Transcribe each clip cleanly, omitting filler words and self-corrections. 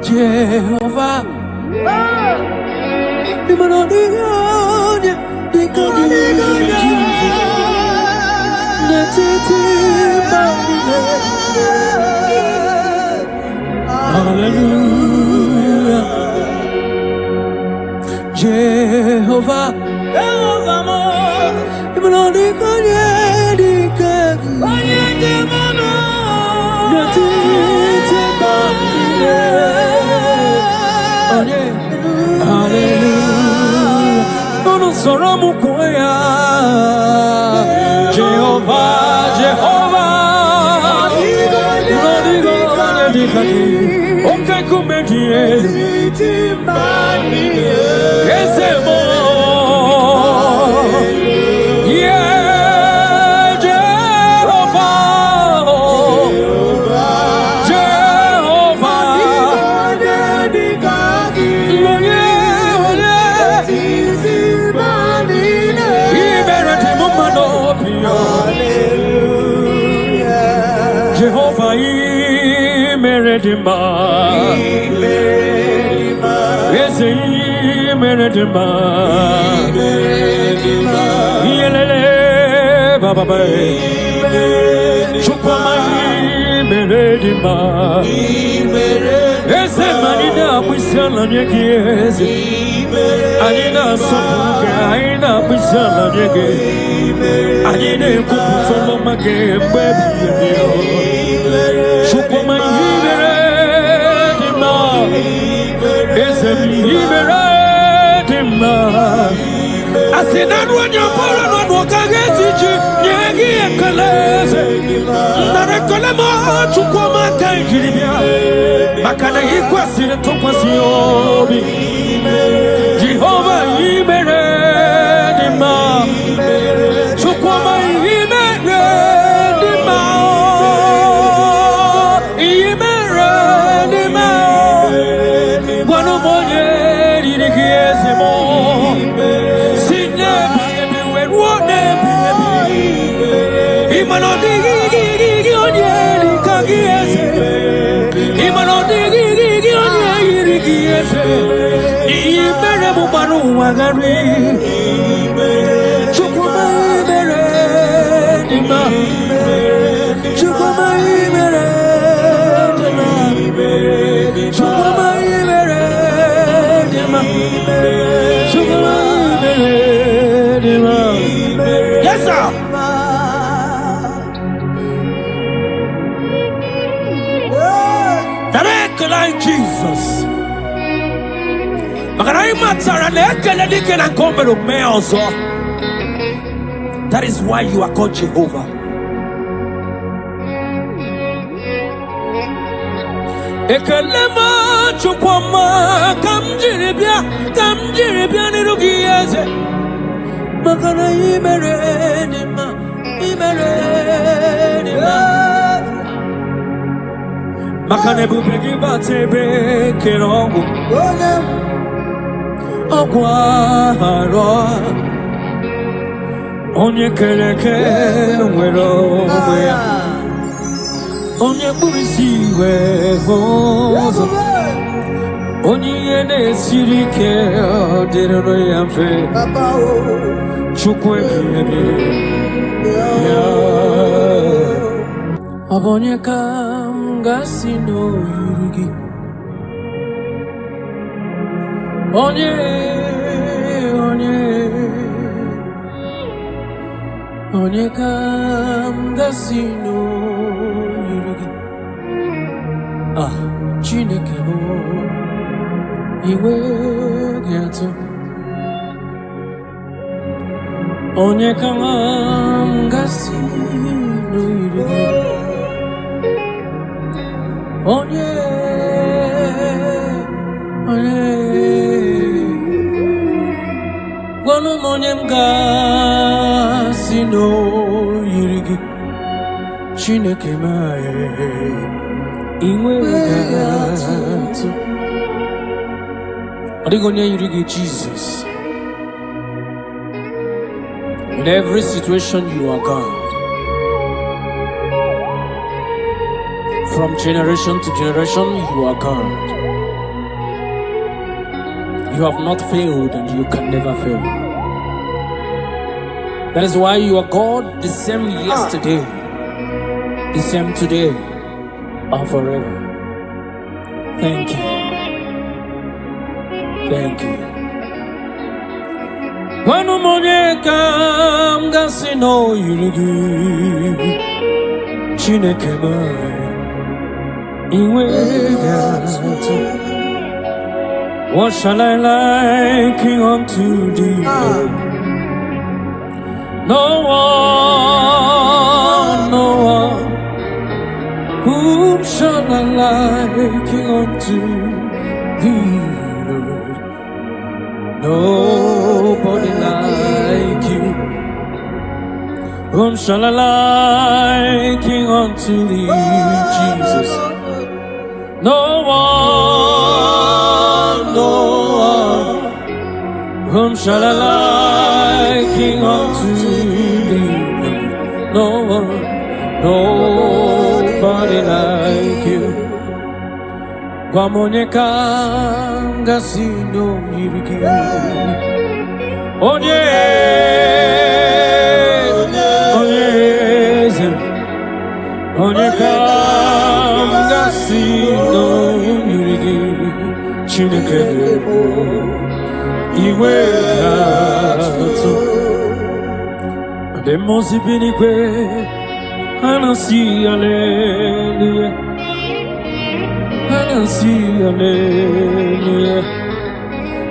Jehovah. Hallelujah. Jehovah. Jehovah, Jehovah, okay, come here. Yes, yeah, Jehovah, Jehovah, Jehovah, Meredima, Meredima, Yelele, Baba, Chupama, Meredima, Ese Manina, Wisala, Yakies, Anina, Sopuka, Aina, Wisala, Yaki, Anina, Kupusoma, baby, Chupama, Meredima, Ese Meredima. I said, that when you're born, not walk against you, Yagi and Kalese. Not a Kalama to come and take it. Makana equasi to Quasiobi. Jehovah, Imeredima. Chukoma, Imeredima. Imeredima. One of more years, yes, sir. Like Jesus. That is why you are called Jehovah. Ekalema chukwama kamjiribia nirugieze makana imeredima makane bubegi batebe kerongo Ogwaro onye kereke nwero ya onye burisi we hozo onye na-esiri ike dịrị ya mfe Chukwu ebighị ya ọ bụ onye ka m ga-asị n'oyiri gị onye ka m ga-asị n'oyiri gị Chineke m iwe gị atụ onye ka m ga-asị n'oyiri gị onye gwanụ m onye m ga-asị n'oyiri gị Chineke m iwe gị atụ ọ dịghị onye yiri gị Jesus. In every situation you are God. From generation to generation you are God. You have not failed and you can never fail. That is why you are God, the same yesterday, the same today, and forever. Thank you. Thank you. When umonye kam gasi no yirigi Chineke mai iwe gato. What shall I liken unto thee? No one, no one. Whom shall I liken unto thee, Lord? Nobody like you. Whom shall I liken unto thee, Jesus? No one, no one. Whom shall I liken unto thee? No one, nobody like you. Guamoneka gasino yirigi. Onye, oneka gasino yirigi. Chineke iwe gato. The most binigwe anasi hallelujah. Anasi hallelujah.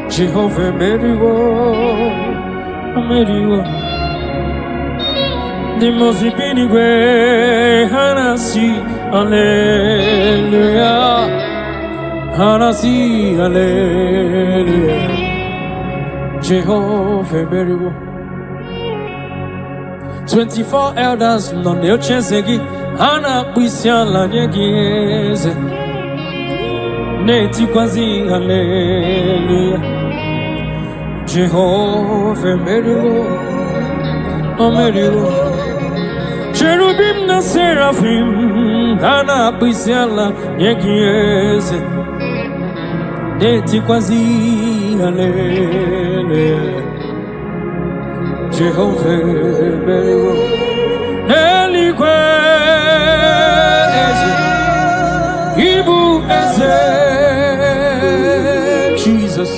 Jehovah meriwo, meriwo. The most binigwe anasi hallelujah. Anasi hallelujah. Jehovah meriwo. 24 elders non ne ochesegi ana kwisiala nyegeze neti kwazi hallelujah. Jehovah meriwo, o meriwo. Cherubim na seraphim ana kwisiala nyegeze neti kwazi hallelujah. Jehovah meriwo. Neligwe eze, Ibu eze, Jesus.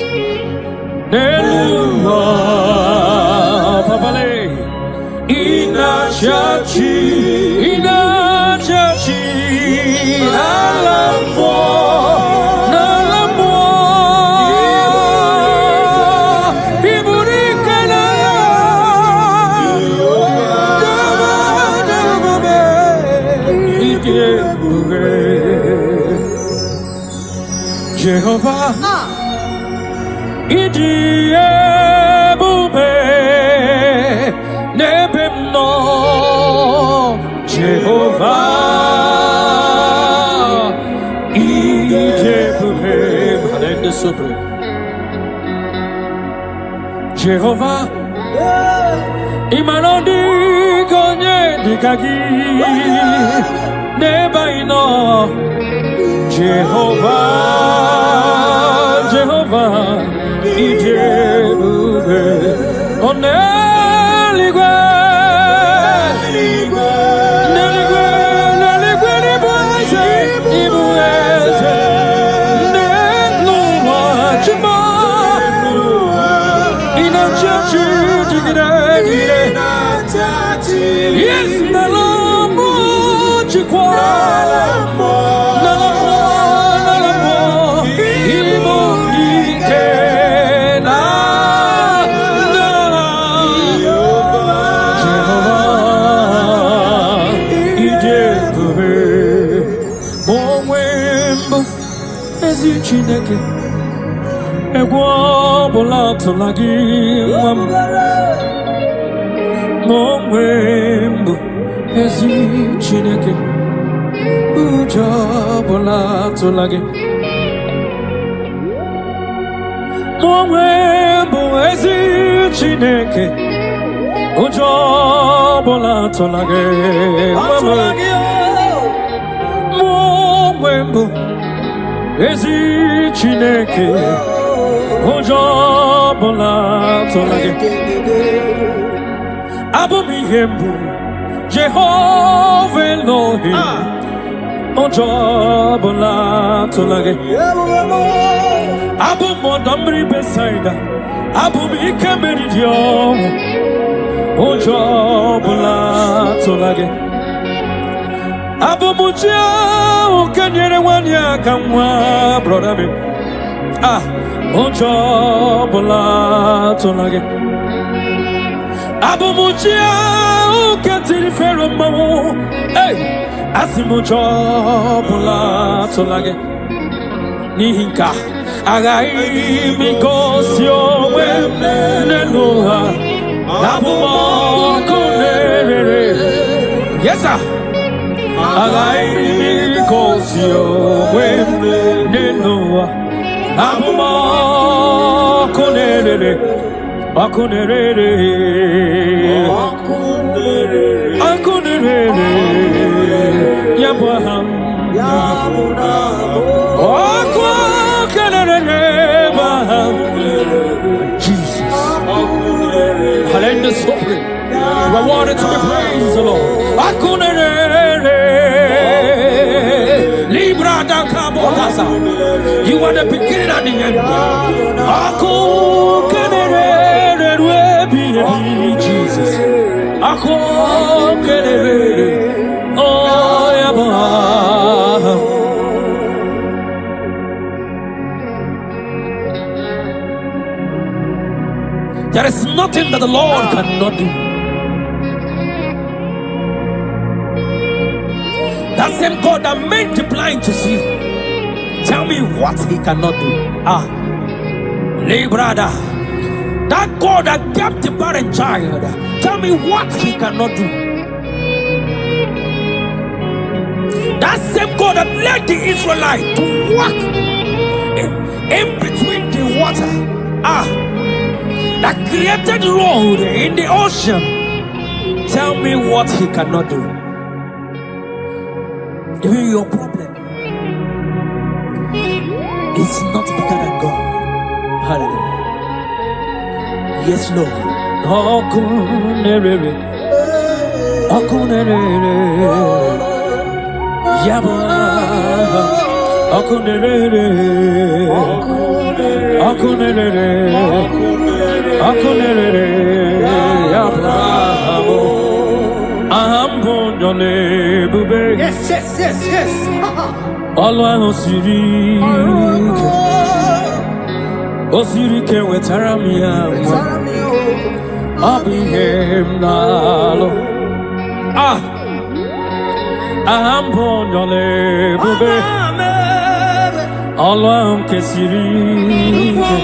Neluwa papale, inachachi, alamo. Jehovah, Idi ebube nebemno. Jehovah, Idi ebube malende sobre. Jehovah, imanodi gonye dikagi nebaino. Jehovah, Jehovah, Ijebube, Oneligwe, Neligwe, Nebueze, Ibueze, Neluwa, Chima, Inachachi, Jigire, yes, Nalamu, Chikwa, Chineke egwo bolato lagi mam momwembu ezi Chineke ujo bolato lagi momwembu ezi Chineke ujo bolato lagi momwembu Ezi Chineke Ojobola tolage. Abumi hembu Jehovah Elohim. Ojobola tolage. Abumo damri besaida. Abumi kemeridio. Ojobola tolage. Abumuja ukanyere wanya kamwa brother me. Ojobola tolage. Abumuja ukatiri fero mawo. Hey, asimujobola tolage. Nihinka agai mikosyo weneloha. Abumoko nerere. Yes sir. Agai mikosyo weneloha. Abumoko nerere. Akunere. Akunere. Yabaham. Akunere. Jesus. Hallelujah, suffering. You are wanted to be praised, the Lord. Akunere. Libra da kabotasa. You are the beginning and the end. Akunere. Jesus. Akunere. Oh, Yabaham. There is nothing that the Lord cannot do. That same God that made the blind to see. Tell me what he cannot do. Brother. That God that kept the barren child. Tell me what he cannot do. That same God that led the Israelites to walk in between the water. That created the road in the ocean. Tell me what he cannot do. Even your problem is not bigger than God. Hallelujah. Yes, Lord. Okunere. Okunere. Yaba. Okunere. Okunere. Okunere. Yaba. Ambonjole bube. Yes. Alwa Osirike wetaramia. Abihem nalo. Ambonjole bube. Alwa kesirike.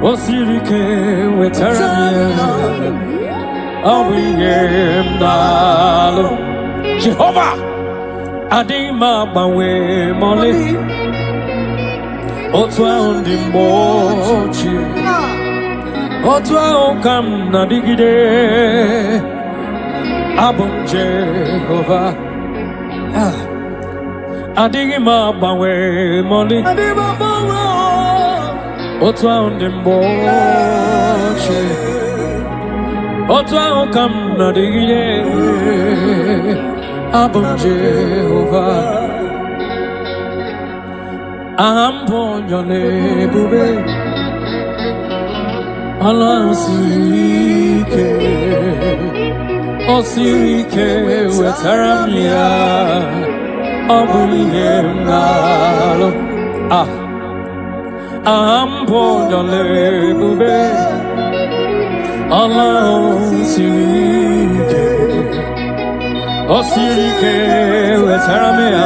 Osirike wetaramia. Abihem nalo. Jehovah Adima bawe mole. Otwa undi mochi. Otwa okam na digide. Abum Jehovah. Adima bawe mole. Otwa undi mochi. Otwa okam na digide. Abum Jehovah. Ambonjole bube. Alasirike. Osirike wetaramia. Abulihem nalo. Ambonjole bube. Alasirike. Osirike wetaramia.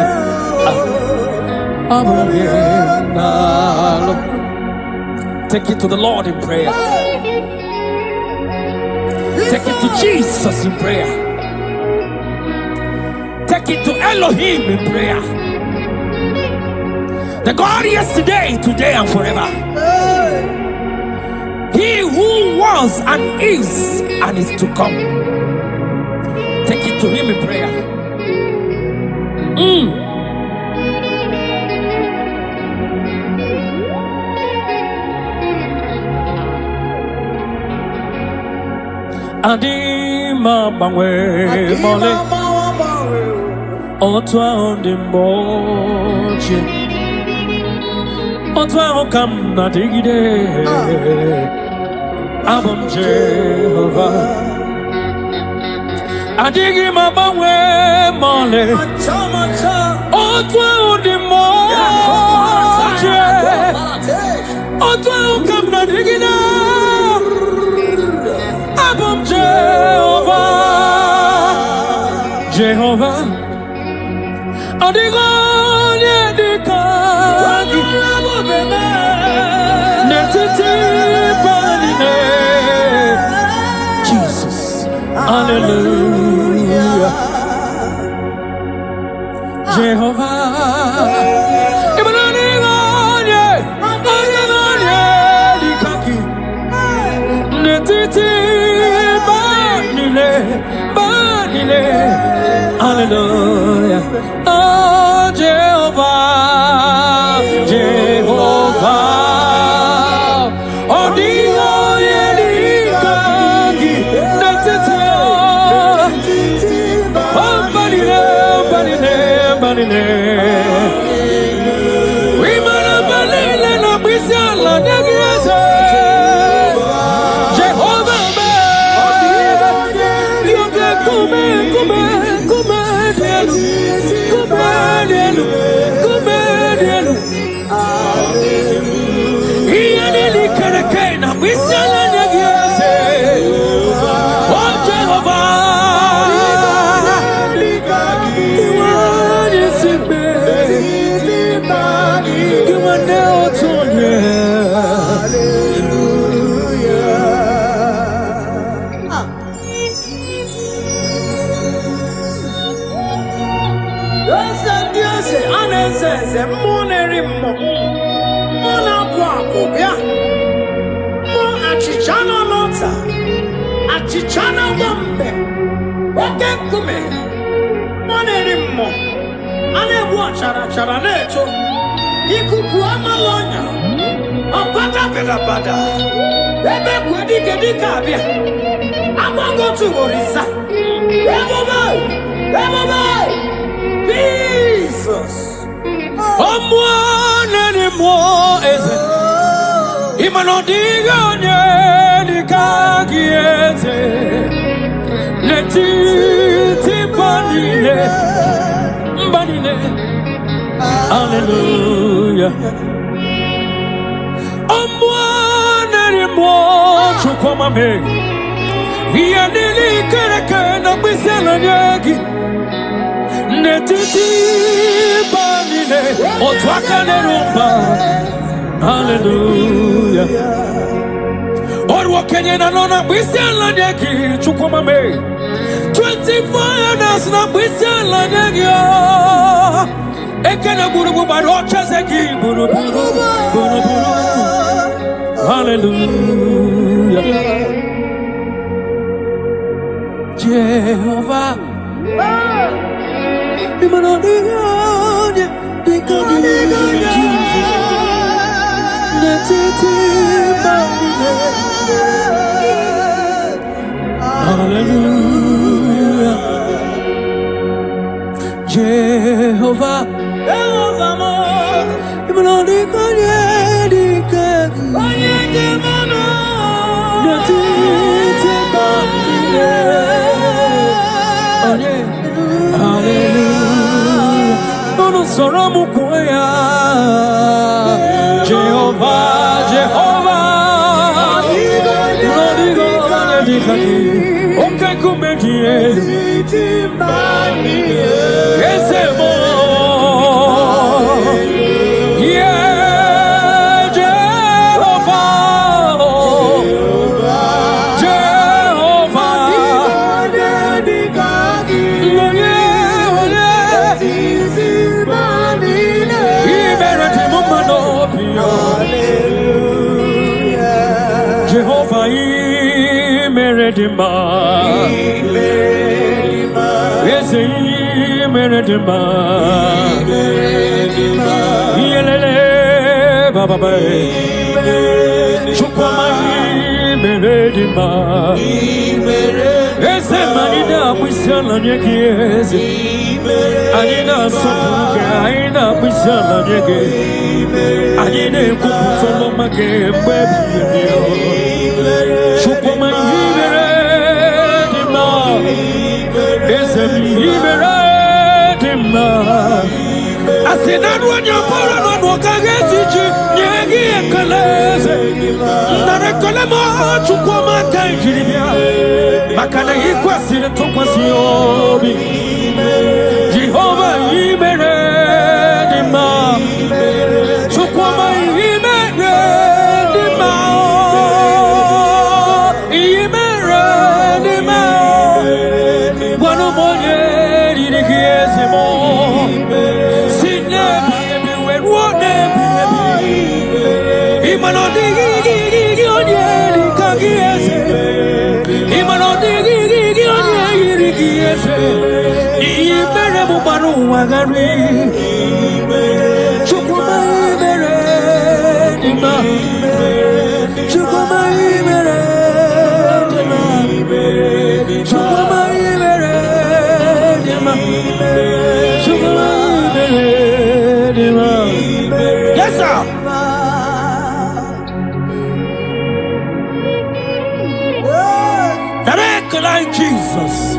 Take it to the Lord in prayer. Take it to Jesus in prayer. Take it to Elohim in prayer. The God yesterday, today, and forever. He who was and is to come. Take it to him in prayer. Adima bangwe mole Otwa ondi moche Otwa okam na digide Abam Jehovah Adima bangwe mole Otwa ondi moche Otwa okam na digide Abam Jehovah, Jehovah, Adigone dikagi, netiti banine, Jesus, Hallelujah, Jehovah, Adigone dikagi, netiti. Hallelujah. Oh, Jehovah, Jehovah. Oh, Dio, Yedikagi, Natatio. Oh, Banine, Banine, Banine. We must believe in a Bisala, Negiasa. Chichana bombe, wake kume, monerimo, ane chara neto, ikuku amalonya, apata beda, ebe kwedi kabia, amago tu orisa, ebobai, Jesus, monerimo eze, imanodiga nye dikagiete. Letiti banile, banile, Hallelujah. Omwana ni mocho kwa mame, via nili kereke na bisela nyegi. Letiti banile, otwaka nerumba, Hallelujah. Orwa Kenya na nona bisela nyegi chukuma me 24 years na bisela nyegi ekena burubu barocha zeki burubu Hallelujah. Jehovah Imanodigonya Dikonya Jesus Netiti Bambine Hallelujah. Jehovah, Jehovah, mo. Imanodi kanye dikagi. Kanye demano. Netiti bambine. Hallelujah. Ono soromu kwaya. Jehovah, Jehovah. Imanodi kanye dikagi. Okay, kumedie. Kesemo. Yeah, Jehovah. Jehovah. Jehovah, Meredima, Meredima, Yelele, Baba, Chukwama, imeredima. Ese manina mwisala nyegeze. Anina sopuke, aina mwisala nyege. Anine kuputolo make mbebi yo. Chukuma imeredima. Ese imeredima. Asinadu anyapora no wakagetichi nyegi ekaleze. Narekolemo chukuma kanjiribia. Makana ikwasire tokwasiyobi. Jehovah imeredima. Chukuma imeredima. Imeredima. Wano monye dirikiezemo. Yes, sir. Like Jesus.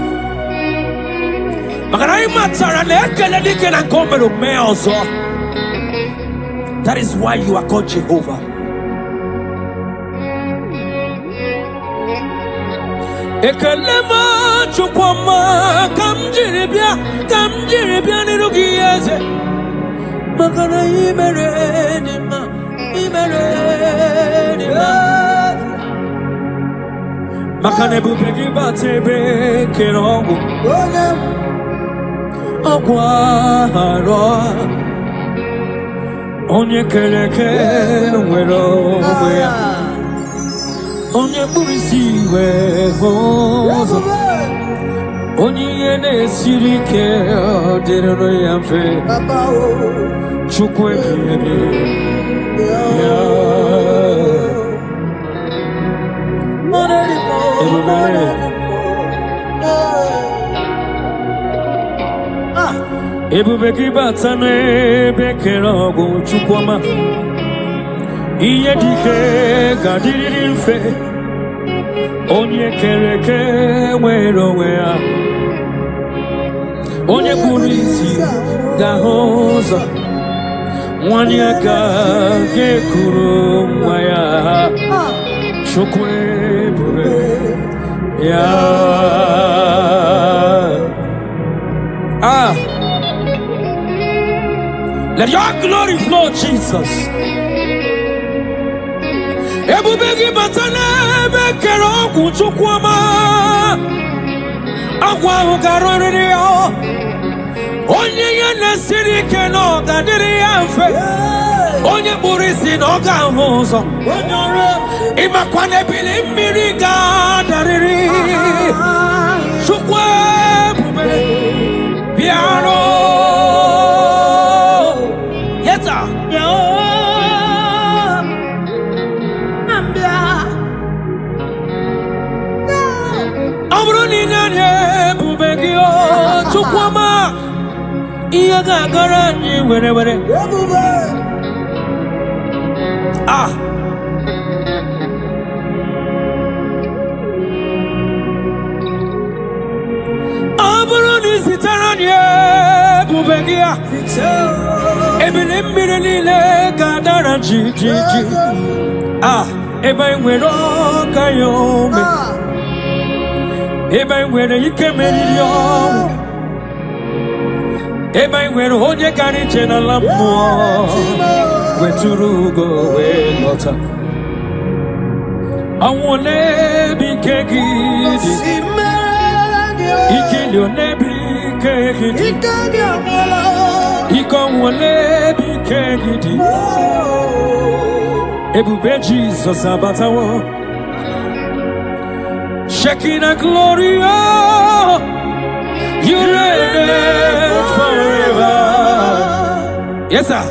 That is why you are called Jehovah. Ekalema chukwama kamjiribia nirugieze. Makana imeredima. Makane bupegi batebe kerongo. Agwaro. Onye keleke wero wea. Onye burisi wehozo. Onye yene sirike derero yamfe. Chukwe biyebi. Ebubeki batane bekerogo chukwama. Iye dike gadiri mfe. Onye kereke wero wea. Onye kurisi dahoza. Wanyaka gekuru mwaya. Chukwe bure. Let your glory flow, Jesus. Ebubegi batane bekero kuchukwama. Agwa ugarori yo. Onye yene sirike no gadiri yanfe. Onye burisi no gahozo. Imakwane bili miriga dariri. Chukwe bube. Piano. Yeta. Amruni nanye bubegi o. Chukwama. Iyaga garanyi were. Ah. Amruni sitaranye bubegia. Ebile nile gadara ji. Ah. Eba nwere kayome. Eba nwere ikemeri yo. Eba nwere onye kariche na lammo. Weturugo we lota. Awole bikegidi. Ikilio nebi kegidi. Ikawole bikegidi. Ebube Jesus abatawo. Shekinah glory, oh, you reign forever. Yes, sir.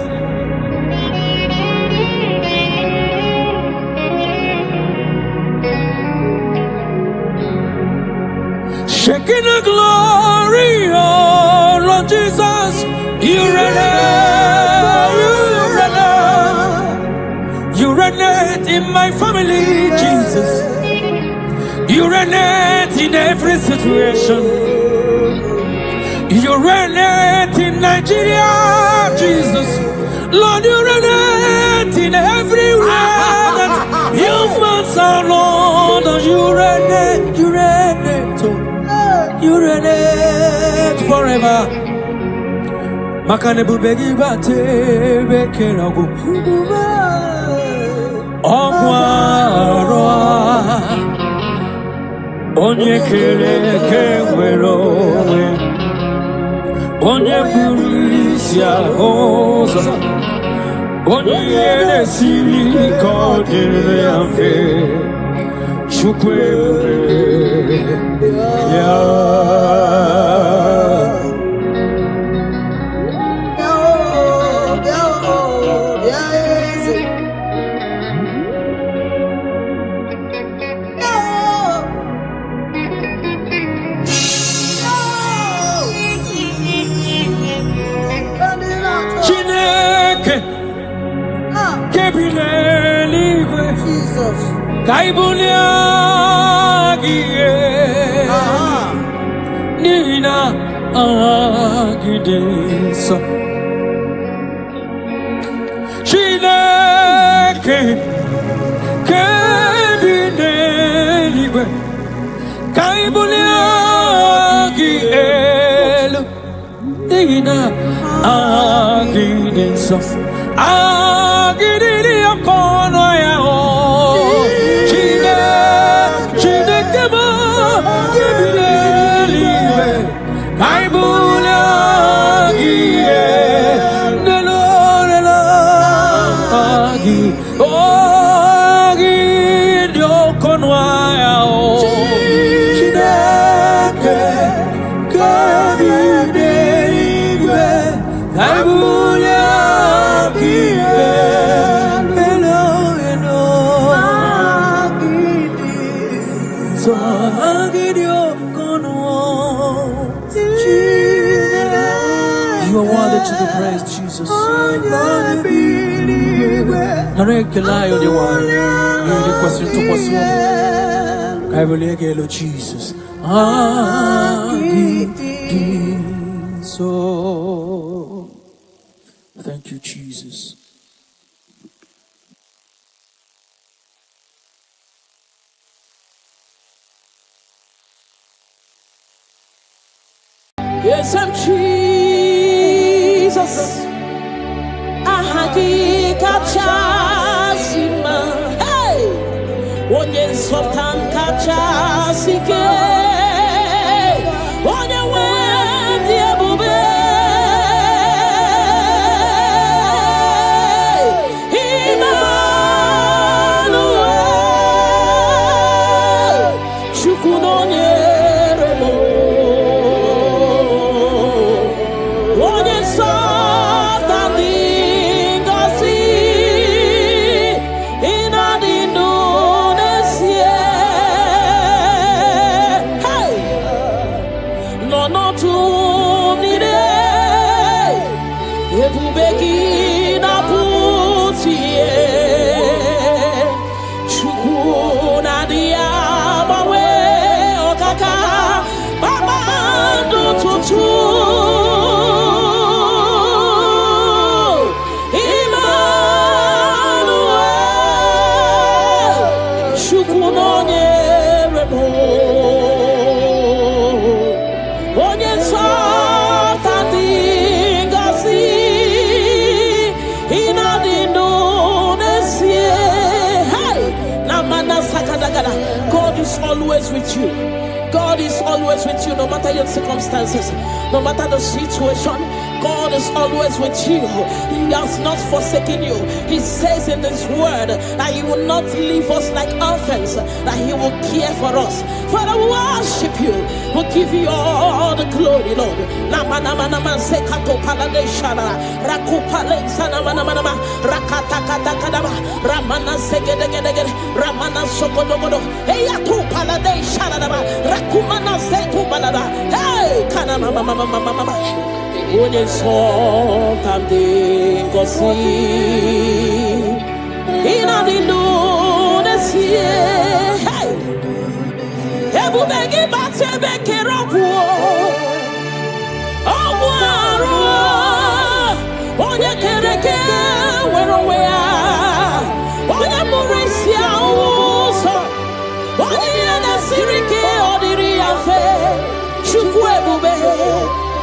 shaking the glory, oh Lord Jesus. You reign, you reign in my family, Jesus. You reign in every situation. You reign in Nigeria, Jesus. Lord, you reign in everywhere that humans are, Lord. You reign, you reign forever. Makanebu begi bate bekerago. Ogwaro onye kere kewero onye burisia oza onye yere siri kodere amfe chukwe ya Kaibuliagie Nina Agidesa Chineke Kebineligwe Kaibuliagie Nina Agidesa Agidili akono ya o To the praise, Jesus. I rely on the one. You the question to question. I will again, Lord Jesus. So thank you, Jesus. Yes, I'm Jesus. Ahadi kachasima. Hey, onye sultan kachasike. Onye wendi ebube. Emmanuel, chukunonye remo. Always with you. God is always with you, no matter your circumstances, no matter the situation. God is always with you. He has not forsaken you. He says in His word that He will not leave us like orphans, that He will care for us. Father, we worship you. We'll give you all the glory, Lord. Ramana Rakumana Setu Balada. Hey, Kana Mama. When you saw something, go see. In a dinones here. Hey, Ebu Begi Batebe Kerapu. Oh, Onya Kereke, where we are. Onya Mauricia, Onya Sirike, Odiria Fe, Chukwebube,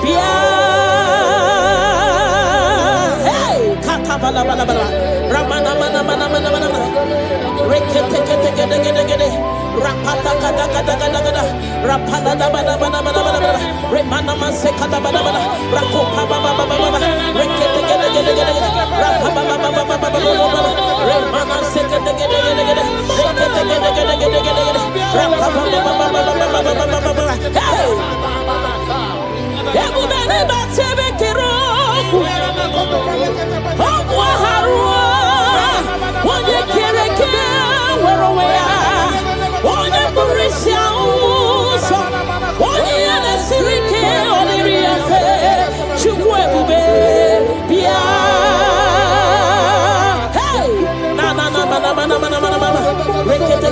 Pia. Hey, Katabala, Ramana, Rekete, Rapata, Rapana, Remana, Sekata, Rakopa, Rekete, Remana, Sekata, Everybody, that's a big rock. Oh, what you can't where we are. What you Mauricia, what you Sirike, Odiria Fe, Chukwebube, Pia. Hey, na. Rekete,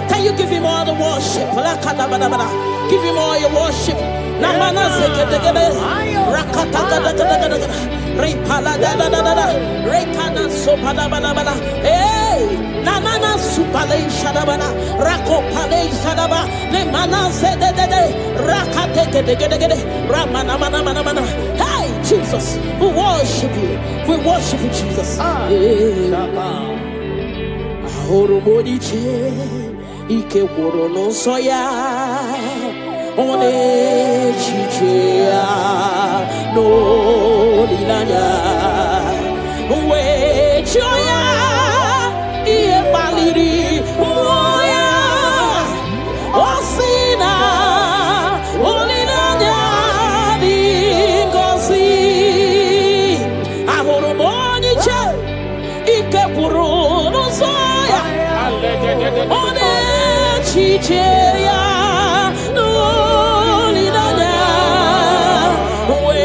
Can you give him all the worship? Give him all your worship. Hey, Nanana Supale Shadabana, Rako Pale Shadaba, Lemana Zedede, Rakate, Ramana. Hey, Jesus, we worship you. We worship you, Jesus. Ahoromodiche, Ike Worono Soya, One Chichea, no Lilanya, We Joya, Ie Baliri, Moya, Osina, Olilanya, Dingosi, Ahoromodiche, Ike Worono Soya. One chicheya no lidanya we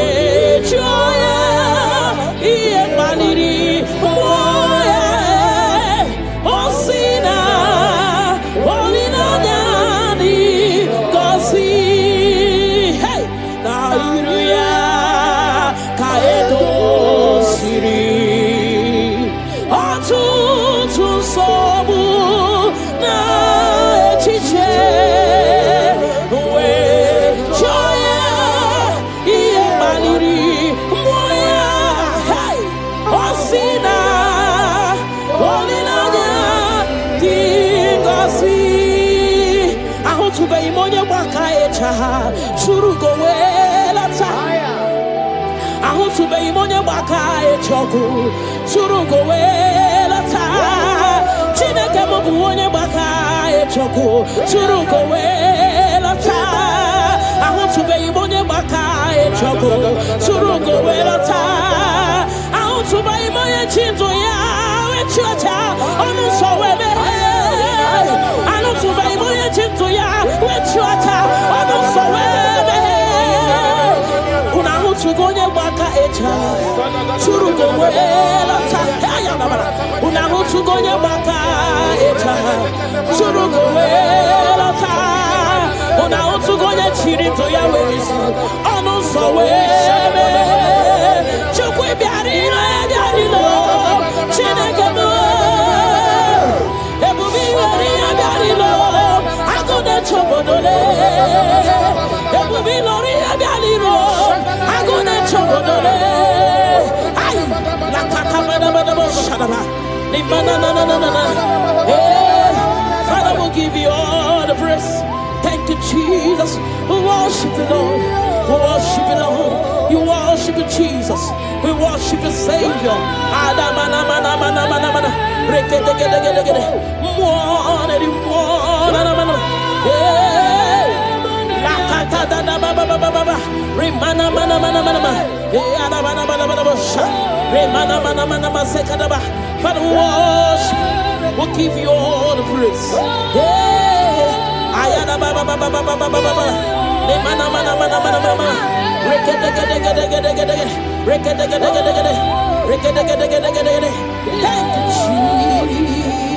joya iye baliri be imonye baka echa churu go welata I want to be imonye baka echoku churu go welata chineke mo buonye baka echoku churu go welata I want to be imonye baka echoku churu go welata I want to be imonye chinto ya echocha onu so webe I want to be imonye chinto ya echocha onu so webe una hutu gonye baka echa churu go welata una hutu gonye baka echa churu go welata una hutu gonye chirito ya wezi onu so webe chukwe biarino chineke mo ebubi wari abiarino agone chobodole ebubi lori abiarino agone chobodole ay la kakamana shadaba ni manana Father will give you all the praise. Thank you, Jesus. We worship you, Lord. We worship you, Lord. You worship you, Jesus. We worship you, Savior. Father, we worship. We'll give you all the praise. Thank you, Jesus.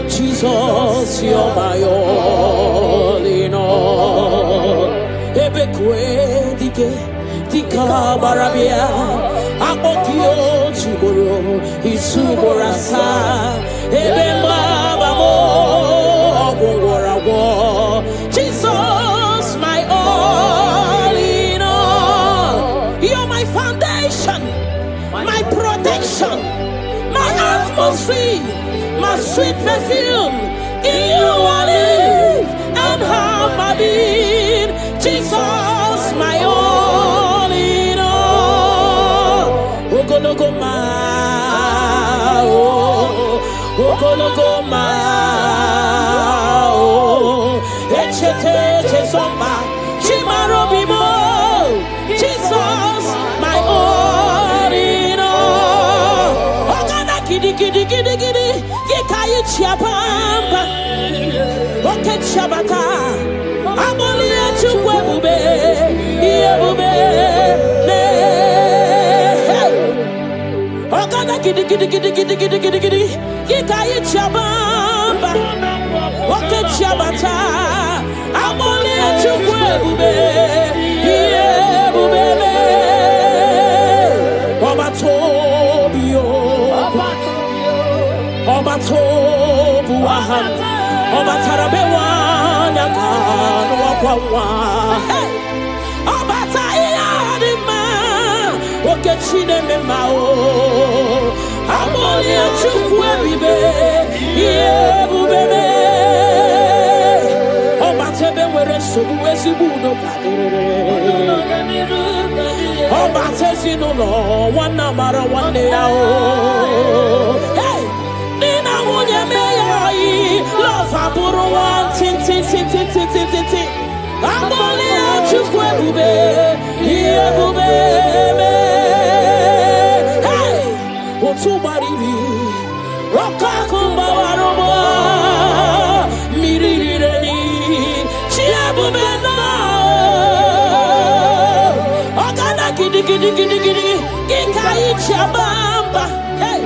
Jesus, you're my all in all. Ebekwe dika barabia akokio chiboro isuborasa ebembabamo ogwarawo. Jesus, my all in all. You're my foundation, my protection, my atmosphere, my sweet perfume. In you I live and have my being. Jesus, my all in all. Ogologoma, ogologoma, echete chesomba, chimarobimo. Jesus, my all in all. Ogana kidi. Yekayi chiapamba, oke chabata. Amoli echukwe bube, iye bube. Ogana kidi. Yekayi chiapamba, oke chabata. Amoli echukwe bube, iye bube. Obatobu ahan, obatarabewa nyakano wakwawa. Obatayadima, okechine memao. Amoli achukwe bibe, yebubebe. Obatebe were sobu esibudo kadere. Obatezi no lo, wana mara wane yao. Nina munye meyai, love aburu wan tin. Amoli achukwe bube, Hey, what's your body? Roka kumba warobo, mirireni, chiabubena. Ogana gidi, kikai chabamba. Hey,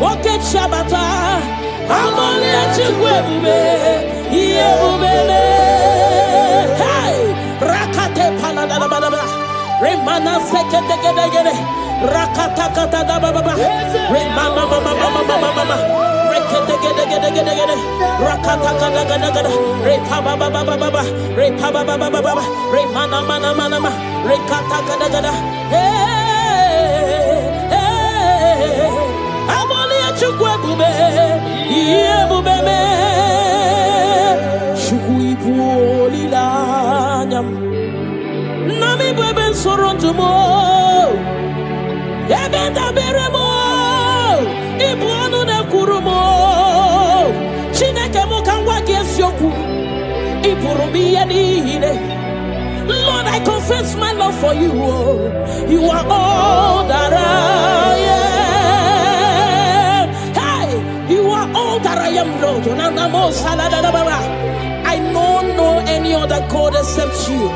woke chabata, amole chigwebube, yebubele. Hey, rakate paladababa, remana sekete. Rakata kata da baba baba, remama mama mama mama, rekete gede, rakata kata gada, repa baba baba baba, repa baba baba baba, remana mana mana, rekata gada, hey, amoni achukwe bube, iye bube me, chukui puolila nyam, nami bebe sorontumo. Ebenda beremo, ibuanu ne kurumo. Chineke mo kangwa gesyoku, iburumi yenihine. Lord, I confess my love for you. You are all that I am. Hey, you are all that I am, Lord. I know any other God except you.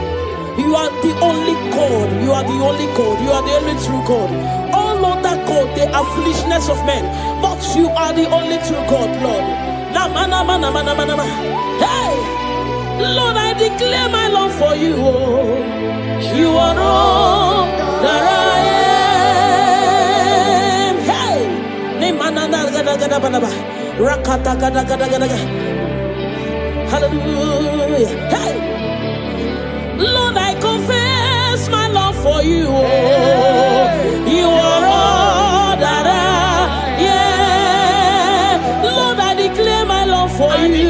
You are the only God. You are the only God. You are the only true God. All other God, they are foolishness of men. But you are the only true God, Lord. Hey, Lord, I declare my love for you. You are all that I am. Hey, hallelujah. Hey. Lord, I confess my love for you. You are all that I am. Lord, I declare my love for you.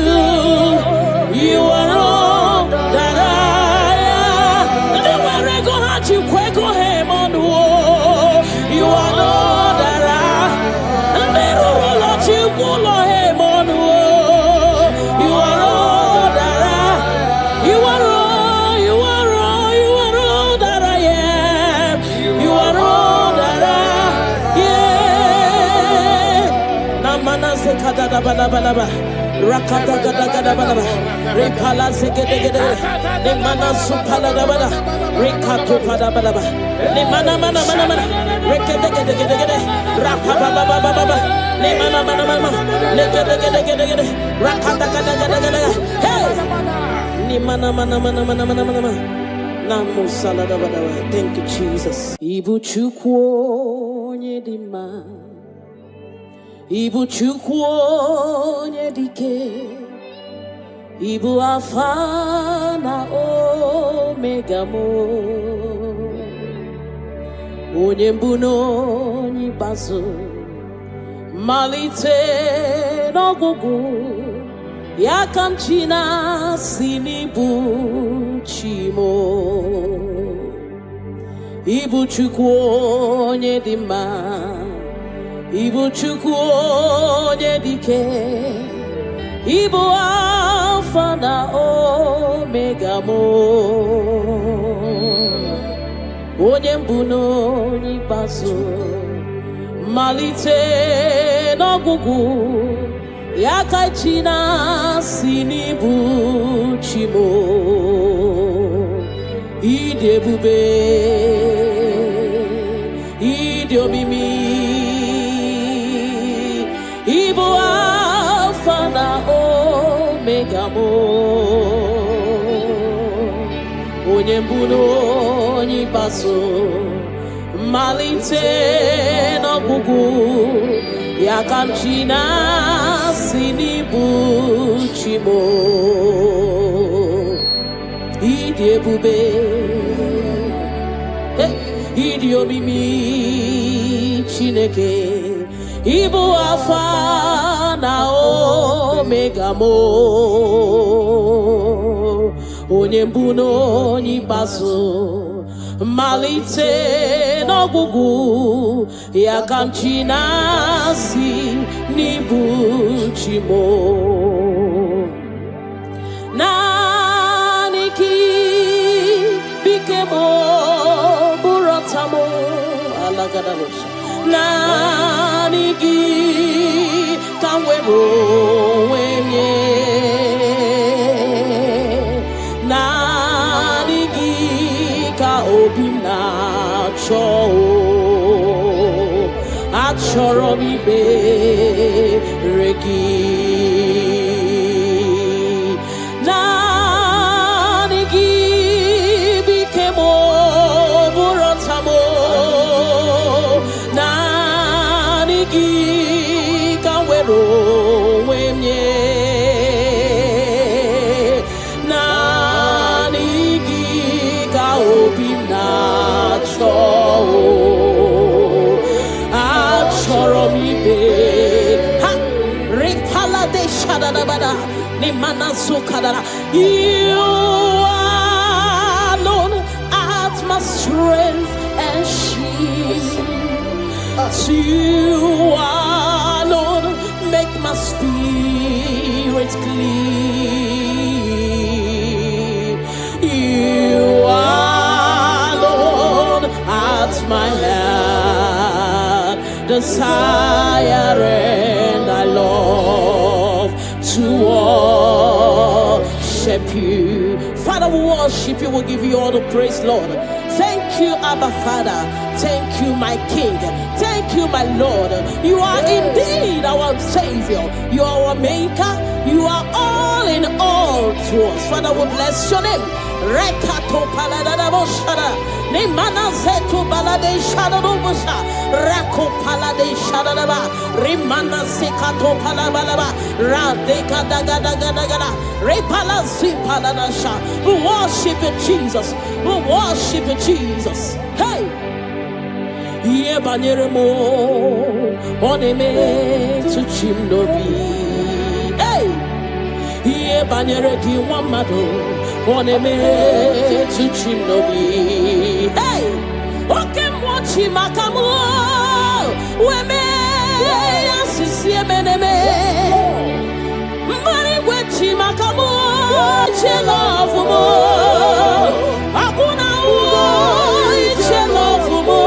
You are all that I am. Anywhere I go, heart you quick go him on the wall. You are all that I am. Never let you go him on the wall. You are all that I am. You are all. Rakata gada gada bada, repala segede, ne mana supala da bada, rekato pada bada, ne mana, rekede gede, rapa baba baba, ne mana, ne gede, rakata gada, hey, ne mana, namu salada bada. Thank you, Jesus. Ibu chukwo nyedima. Ibu chukwu onye dike, Ibu Alpha na Omega mo, onye mbụ na onye ikpeazụ, malite n'ọgwụgwụ, ya ka m ji na-asị n'ịbụ chi mo. Ibu chukwu onye dị mma, Ibu chukwu onye dike, Ibu Alpha na Omega mo, onye mbụ na onye ikpeazụ, malite n'ọgwụgwụ, ya ka chi na-asị n'ịbụ chi mo. Ịdị ebube, ịdị omimi, Ibu Alpha na Omega mo, onye mbụ na onye ikpeazụ, malite n'ọgwụgwụ, ya ka m ji na-asị n'ịbụ chi mo. Ịdị ebube, ịdị omimi Chineke, Ibu Alpha na Omega mo, onye mbụ na onye ikpeazụ, malite n'ọgwụgwụ, ya ka m ji na-asị n'ịbụ chi mo. Naanị gị bike mo Amo Alagadabosha Nanigi Kamwero Wenye Nanigi Ka Obina Cho Achorobibe Regi Nanigi Bikemo Burotamo Nanigi Kawero Wenye Nanigi Kaobina Cho Achoromibe Ha Repala de Shadabada Nimana Sukadara You alone art my strength and shield You alone make my spirit clean You alone art my heart desire and I love to worship you. Father, we worship you, we'll give you all the praise, Lord. Thank you, Abba Father. Thank you, my King. Thank you, my Lord. You are indeed our Savior. You are our Maker. You are all in all to us. Father, we bless your name. Rekato paladadaboshara. Nimana zetu balade shadadobosha. Rako palade shadadaba. Rimana sekato palabalaba. Radeka dagadagada. Repala zipaladasha. We worship you, Jesus. We worship you, Jesus. Hey! Ye banyeremo oneme to chimnobi. Hey! Ye banyere ki wamado oneme to chimnobi. Hey! Oke mochi makamu weme asisi meneme. Mari wechi makamu chelofu mo. Akuna uo chelofu mo.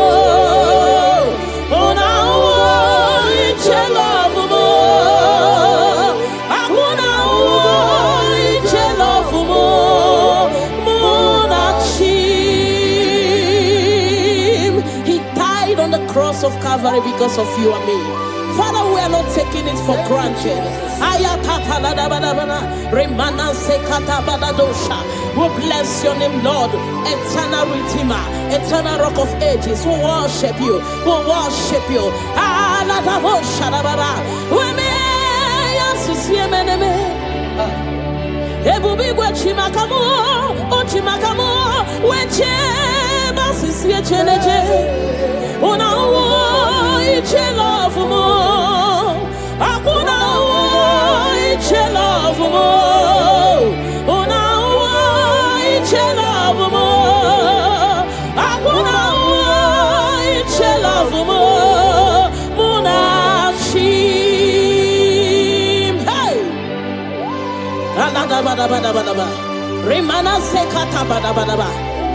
Cross of Calvary because of you and me. Father, we are not taking it for granted. We bless your name, Lord. Eternal Redeemer, eternal Rock of Ages. We worship you. We worship you. Una iche love mo, akuna iche love mo. Una iche love mo, akuna iche love mo. Muna chim, hey. Alada bada bada bada bada. Rimana sekata bada bada bada.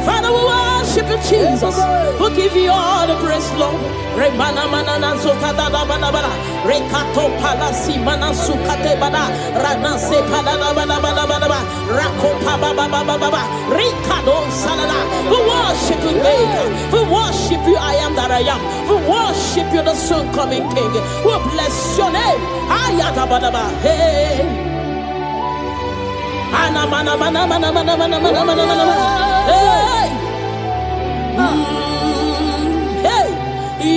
Father, we worship you, Jesus. We give you all the praise, Lord. Remana manana sokata da bana bana. Rekato palasi mana sukate bana. Rana se padana bana bana bana bana. Rako pa ba ba ba ba ba ba. Rikado salala. We worship you, Maker. We worship you, I am that I am. We worship you, the soon coming King. We bless your name. Ayata bana ba. Hey. Ana mana mana mana mana mana mana mana mana. Hey. Hey.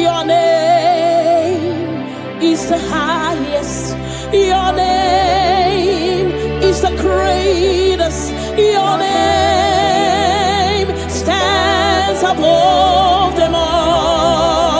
Your name is the highest. Your name is the greatest. Your name stands above them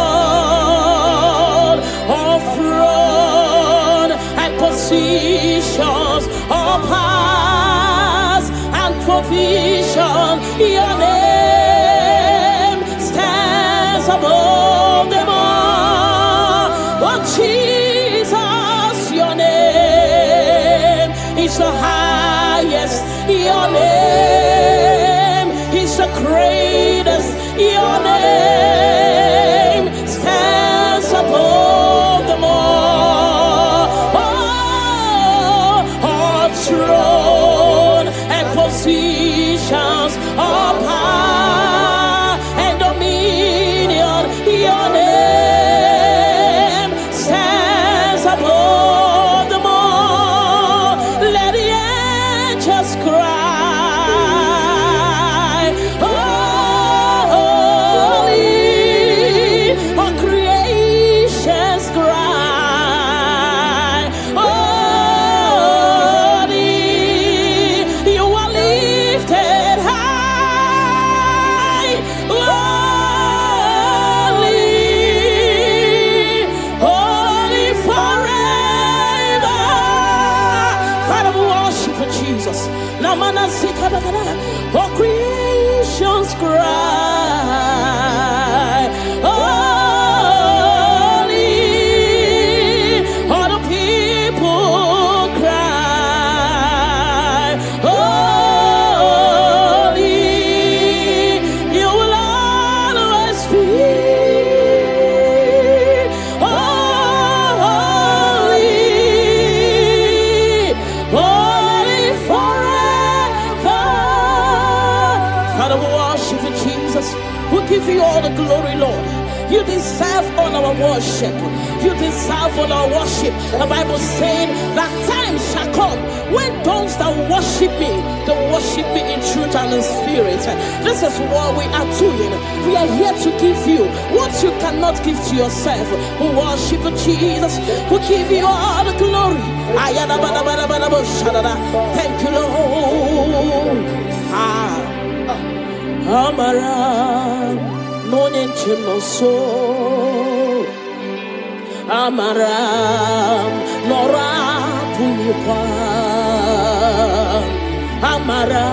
all. All throne and positions, all powers and provision. Your name stands above them all. Oh Jesus, your name is the highest. Your name is the greatest. Your name deserve all our worship. You deserve all our worship. The Bible saying that time shall come when those that worship me, they worship me in truth and in spirit. This is what we are doing. We are here to give you what you cannot give to yourself. We worship Jesus. We give you all the glory. Thank you, Lord. Amara Monie Point Amara Nora Puipa Amara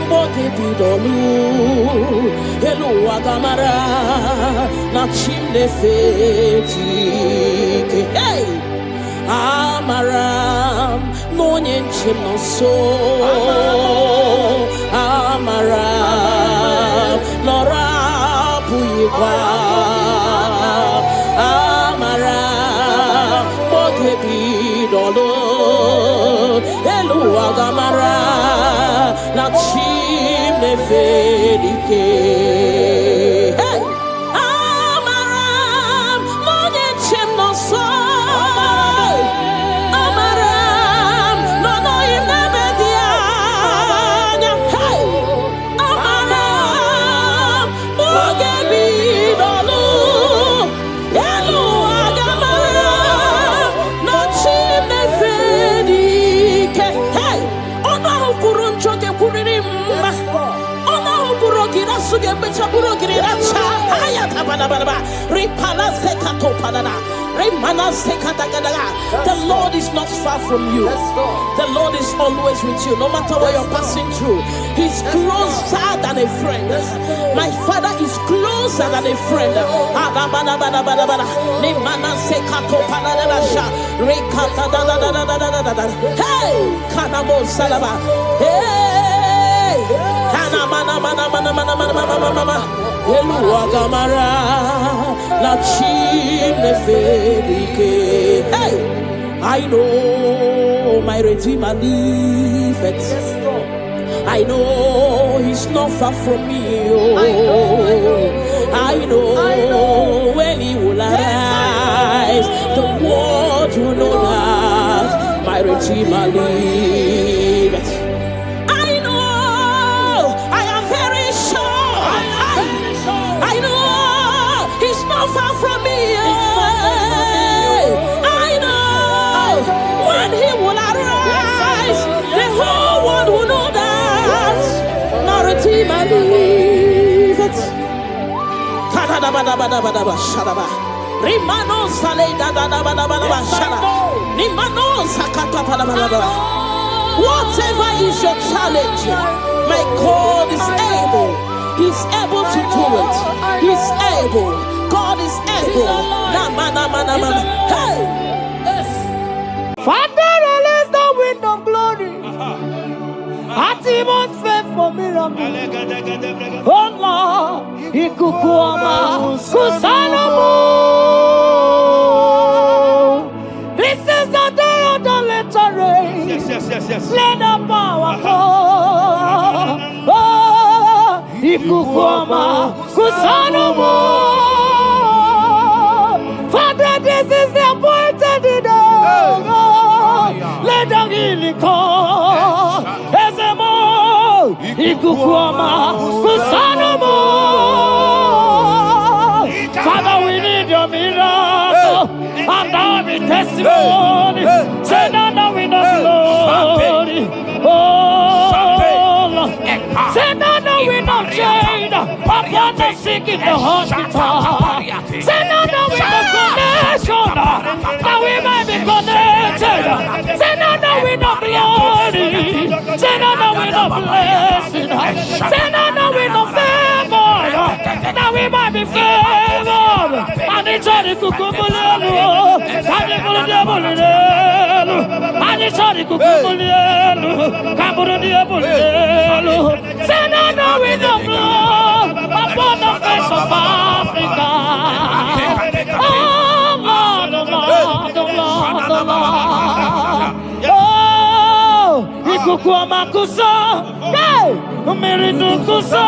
Bote Bidolu Hello Agamara Na Chimne Feti Hey Amara Monie Point Amara Nora Puipa Amara Botebi Dolo Elu Agamara Na Chimne Fedike Hey Amara Monie Point Amara No no Inemedia Hey Amara Botebi Dolo Elu Agamara Na Chimne Fedike Hey Ona Hupurun Choke Puririmba Ona Hupurogira Suge Becha Purogira Cha Hayata Banababa Ripala Sekato Panana Remana Sekatagadaga. The Lord is not far from you. The Lord is always with you, no matter what you're passing through. He's closer than a friend. My Father is closer than a friend. Hey, Kanamo Salaba. Hey, Kanamana. Eluagamara La Chimne Fedike. Hey, I know my Redeemer liveth. I know he's not far from me. Oh, I know when he will arise, the world will know that my Redeemer liveth. Far from me, I know when he will arise, the whole world will know that my Redeemer liveth. Rimano sale da Rimano sakata. Whatever is your challenge, my God is able. He's able to do it. He's able. God is able. Hey! Father, release the wind of glory. Atmosphere for miracle. Oh Lord, Ikukuama, Kusanamu. This is the day of the letter rain. Yes. Let the power come. Oh, Ikukuama, Kusanamu. Father, this is the appointed day. Let the healing come. Ezemo, Ikukuama, Kusanomo. Father, we need your miracle. And now we testimony. Say now we know glory. Oh, Lord. Say now we know chain. Upon the sick in the hospital. Say now we know connection. Now we might be connected. Say now we know glory. Say now we know blessing. Say now we know favor. Now we might be favored. And it's all the kukumulelu. And it's all the diabolelu. And it's all the kukumulelu. Kaburu diabolelu. Say now we know blood upon the face of Africa. Oh Lord. Oh, Ikukuama kusa. Hey, Miridu kusa.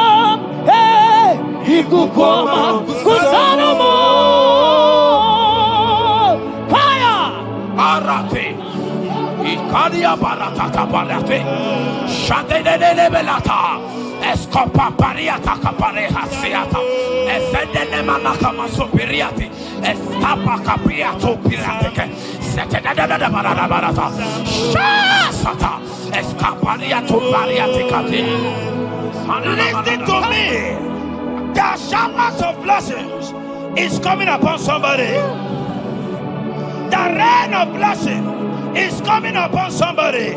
Hey, Ikukuama kusa no more. Maria Baratata Barate, Shadene Belata, Escopa Pariata Capareha Seata, Esendene Manakama Superiati, Estapa Capriato Pirate, Setadada Barata, Shasata, Escapariato Pariaticati. Listen to me. The showers of blessings is coming upon somebody. The rain of blessing is coming upon somebody.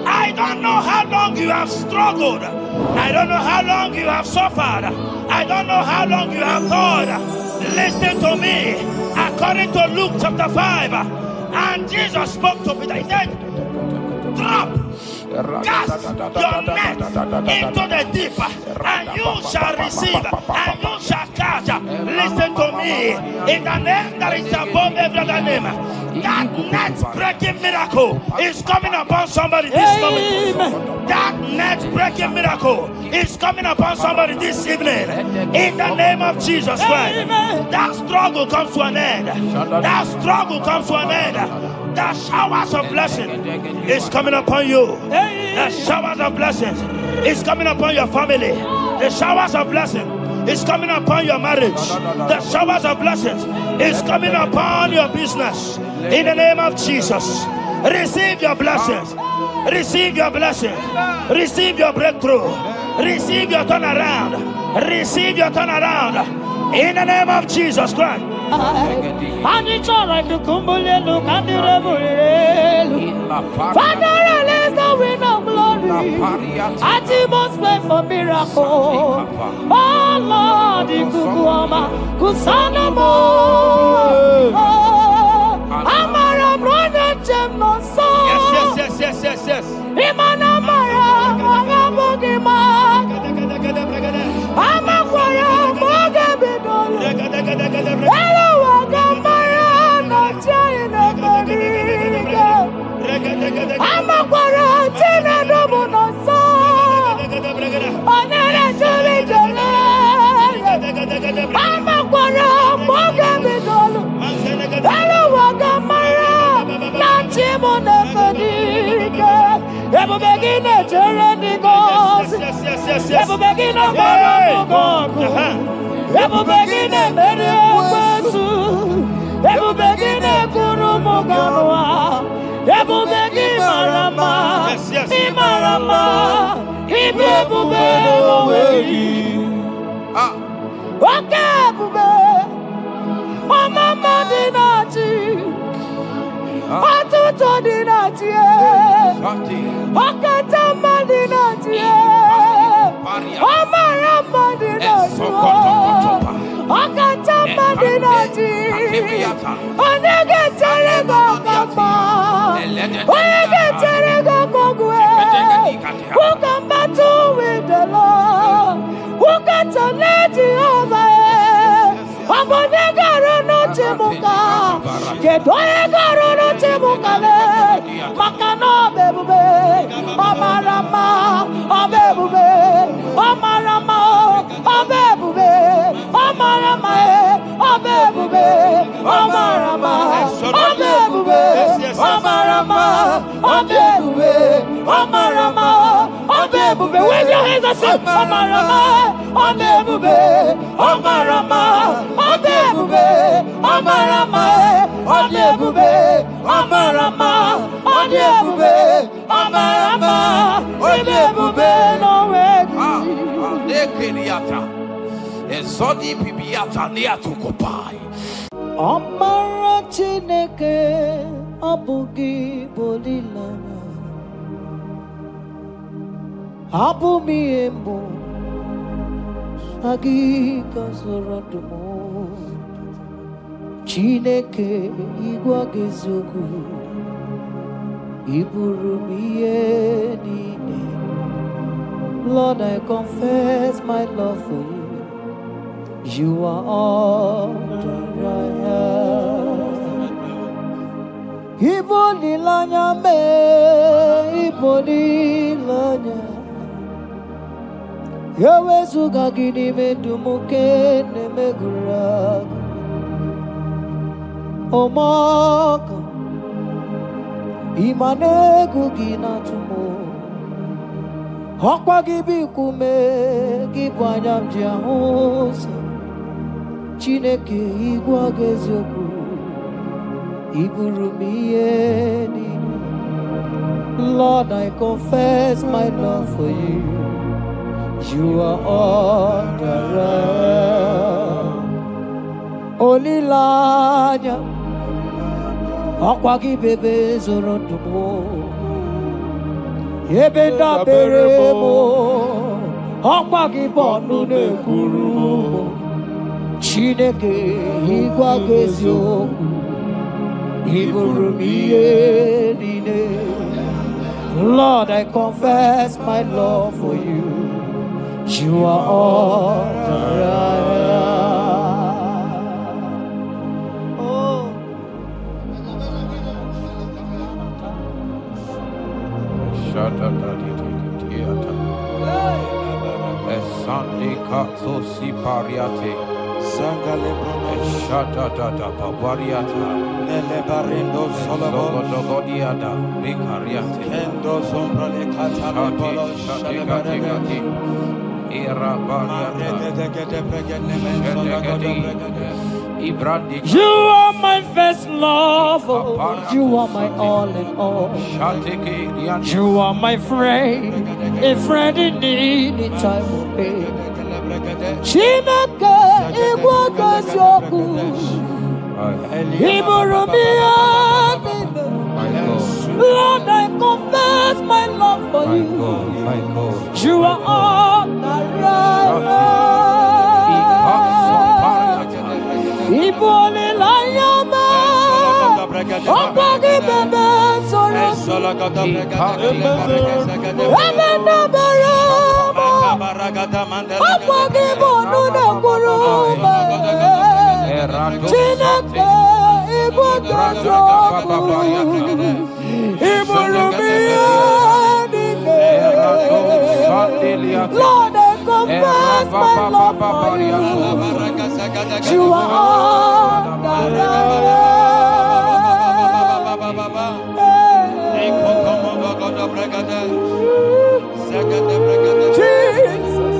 I don't know how long you have struggled. I don't know how long you have suffered. I don't know how long you have thought. Listen to me. According to Luke chapter 5, and Jesus spoke to Peter. He said, drop, cast your net into the deep, and you shall receive, and you shall catch. Listen to me. In the name that is above every other name, that net breaking miracle is coming upon somebody this moment. That net breaking miracle is coming upon somebody this evening. In the name of Jesus Christ. That struggle comes to an end. That struggle comes to an end. The showers of blessing is coming upon you. The showers of blessings is coming upon your family. The showers of blessing is coming upon your marriage. The showers of blessings is coming upon your business. In the name of Jesus, receive your blessings. Receive your blessings. Receive your breakthrough. Receive your turnaround. Receive your turnaround. In the name of Jesus Christ. And it's all right to Kumbulelu, Kandirabulu. Father, release the wind of glory. At the most way for miracle. Oh Lord, Kukuama, Kusanamo. Amara, brother, Gemno, so. Yes. Imanamara, Magabogima. Amakwara, Magabidolo. Hello, Wagamara, not China, Mariga. Amakwara, Tina, Domono, so. Onera, Jolly, Jolly. Amakwara, Magabidolo. Hello, Wagamara, not Chimona, Mariga. Ever begin a journey goes. Ever begin a Marago. Ever begin a Mediasu. Ever begin a Kurumoganoa. Ever begin Marama. Imarama. Ibebube. Okay, Bube. Oh, Mama Dinati. Atuto Dinati. Okatama Dinati. Omarama Dinati. Okatama Dinati. Onegetere Gokama. Onegetere Gokogwe. Who come battle with the Lord? Who can let Jehovah? Ogonegaro no Chimuka. Kedoegaro no Chimukale. Makano bebube. Omarama. Obebube. Omarama. Obebube. Omarama. Obebube. Omarama. Obebube. Omarama. Obebube. Omarama. Obebube. Wave your hands and say Omarama. Obebube. Omarama. Obebube. Omarama. Obebube. Omarama. Obebube. Omarama. Obebube. No way. Ezodi pibiata niatukopai. Amara Chineke abugi bolilana. Abumi embo sagi kasorodumo. Chineke igwagezogu iburumiye nine. Lord, I confess my love for you. You are all that I have. Iboni lanya me, iboni lanya. Yawe suga gini me dumuke ne me gura. Omaka, Imane gugina tumo Hokwa gibi kume Gibanyam jiahos Chineke igwa gezioku Iburumiye ni Lord, I confess my love for you. You are all that I am. Olilanya, akwagi bebe zorondumo. Ebenda beremo, akwagi bonu ne kurumo. Chineke igwa gezioku, iburumiye nine. Lord, I confess my love for you. You are all that I am. Oh. You are my first love, You are my all in all. you are my friend, a friend in need. In time of pain. Chineke igwa gezioku. Iburumiye nine. Lord, I confess my love for you. You are all that I am. Ibole la yama. Okwagi bebe soro. Ebenda beremo. Okwagi bonu ne kurume. Chineke igwa gezioku. Iburumiye nine. Lord, I confess my love for you. You are all that I am. Jesus,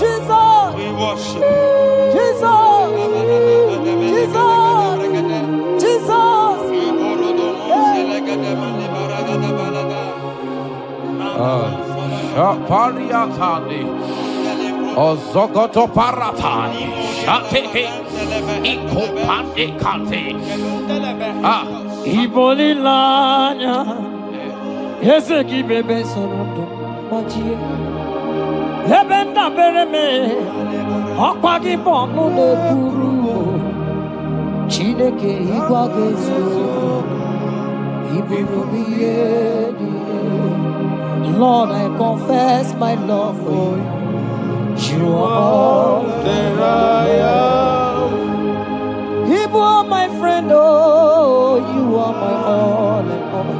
Jesus, we worship. Jesus, Jesus, Shapariatani Ozogoto Paratani Shateke Ikopande Kante Iboli lanya, Ezeki bebe sorondo Machie ebenda bereme, Akwagi bonu ne kuru. Chineke igwa gezioku. Iburumiye nine. Lord, I confess my love for you. You are all that I am. You are my friend, oh, you are my all in all.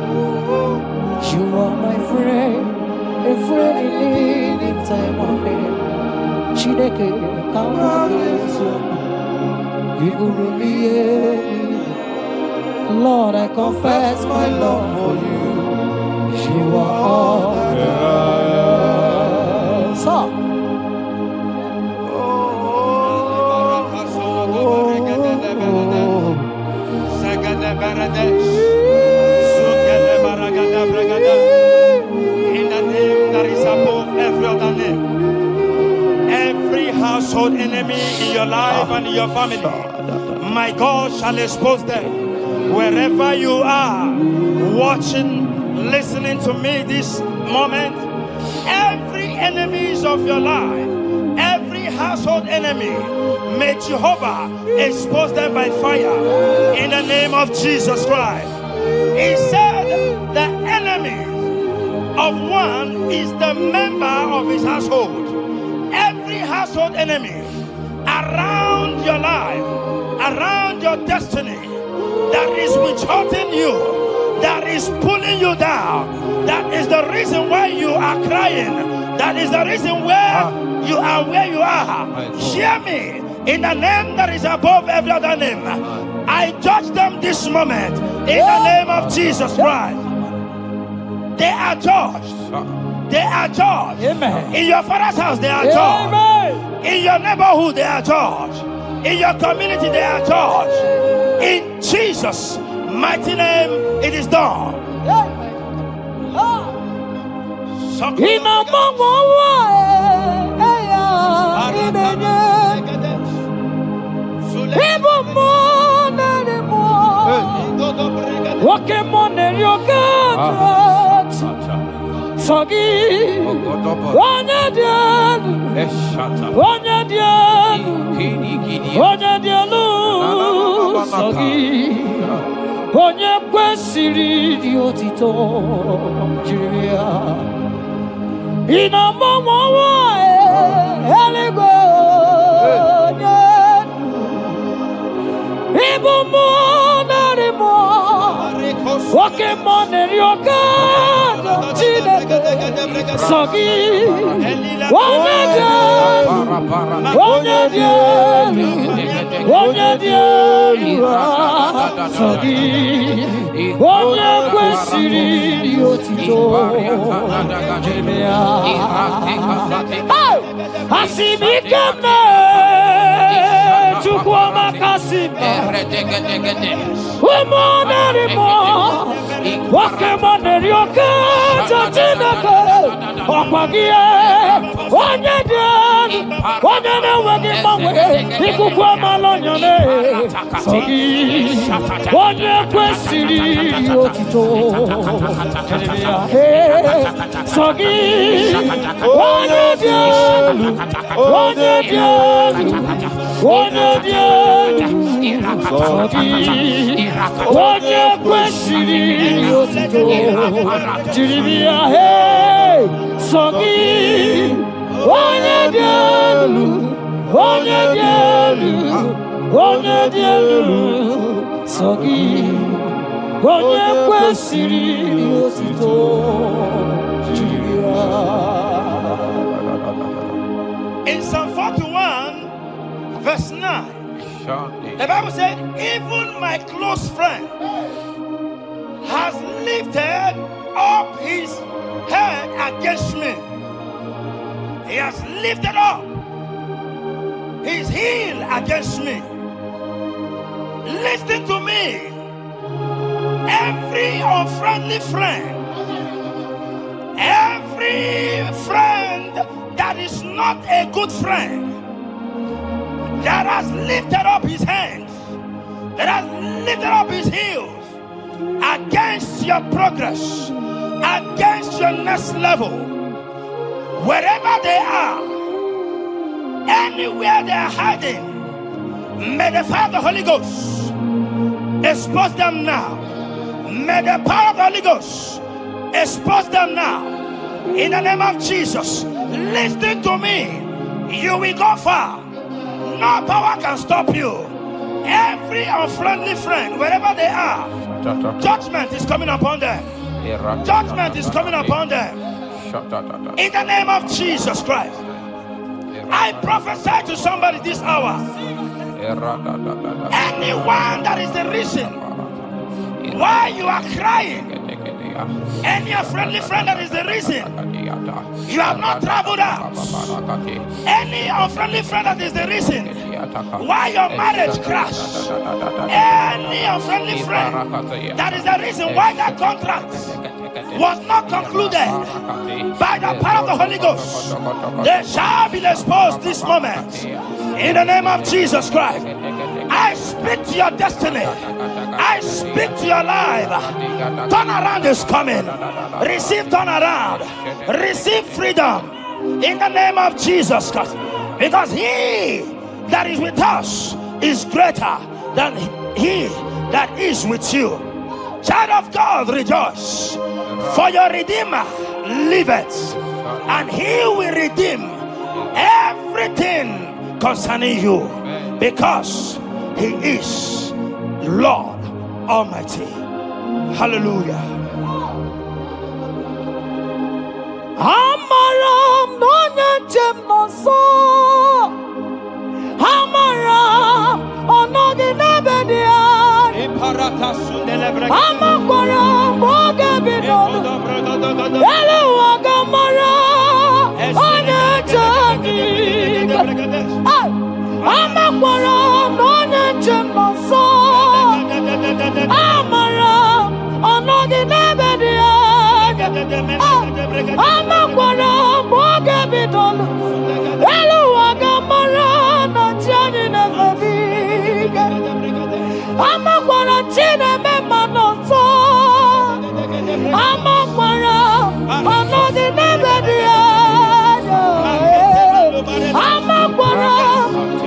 You are my friend, a friend in need in time of pain. Chineke igwa gezioku. Iburumiye nine. Lord, I confess my love for you. You are all that I am. So, in the name that is above every other name, every household enemy in your life and in your family, my God shall expose them. Wherever you are, watching, listening to me this moment, every enemies of your life, every household enemy, may Jehovah expose them by fire in the name of Jesus Christ. He said the enemy of one is the member of his household. Every household enemy around your life, around your destiny, that is withholding you, that is pulling you down, that is the reason why you are crying, that is the reason where you are where you are. Hear me, in the name that is above every other name, I judge them this moment in the name of Jesus Christ. They are judged. They are judged. Amen. In your father's house, they are judged. In your neighborhood, they are judged. In your community, they are judged. In Jesus' mighty name, it is done. Onye kwesịrị dị otito jiri ya ịnọmọmọwa eluigwe onye ịbụ mmụọ narị mmụọ nwoke mmụọ na-eri oke Chineke sọ gị onye dị elu onye dị elu onye dị elu sọ gị onye kwesịrị dị otito asị m ike m na-Chukwu ọmakasị m ụmụ narị mmụọ nwoke mmụọ na-eri oke Chineke ọkwa gị onye dị elu onye na-enweghị mgbanwe ikuku amala onyone sọ gị onye kwesịrị otito sọ gị onye dị elu onye dị elu onye dị elu sọ gị onye kwesịrị otito jiri ya sọ gị onye dị elu onye dị elu onye dị elu sọ gị onye kwesịrị otito jiri ya. In Psalm 41 verse 9, the Bible said, even my close friend has lifted up his head against me. He has lifted up his heel against me. Listen to me. Every unfriendly friend, every friend that is not a good friend, that has lifted up his hands, that has lifted up his heels against your progress, against your next level, wherever they are, anywhere they are hiding, may the fire of the Holy Ghost expose them now. May the power of the Holy Ghost expose them now. In the name of Jesus, listen to me. You will go far. No power can stop you. Every unfriendly friend, wherever they are, judgment is coming upon them. Judgment is coming upon them. In the name of Jesus Christ, I prophesy to somebody this hour. Anyone that is the reason why you are crying, any unfriendly friend that is the reason you have not traveled out, any unfriendly friend that is the reason why your marriage crashed, any unfriendly friend that is the reason why that contract was not concluded, by the power of the Holy Ghost, they shall be exposed this moment. In the name of Jesus Christ, I speak to your destiny. I speak to your life. Turnaround is coming. Receive turnaround. Receive freedom. In the name of Jesus Christ. Because he that is with us is greater than he that is with you. Child of God, rejoice. For your Redeemer liveth, and he will redeem everything concerning you, because he is Lord Almighty. Hallelujah. Amaram nonyetem noso, Amaram onogi nebedia. Amakwara moga bidonu Elu wagamara Onye chagi Amakwara onye chimoso Amara Onogi nebedia Amakwara moga bidonu Elu wagamara No chani nebedia Amakwara chine memanoso Amakwara Onogi nebedia Amakwara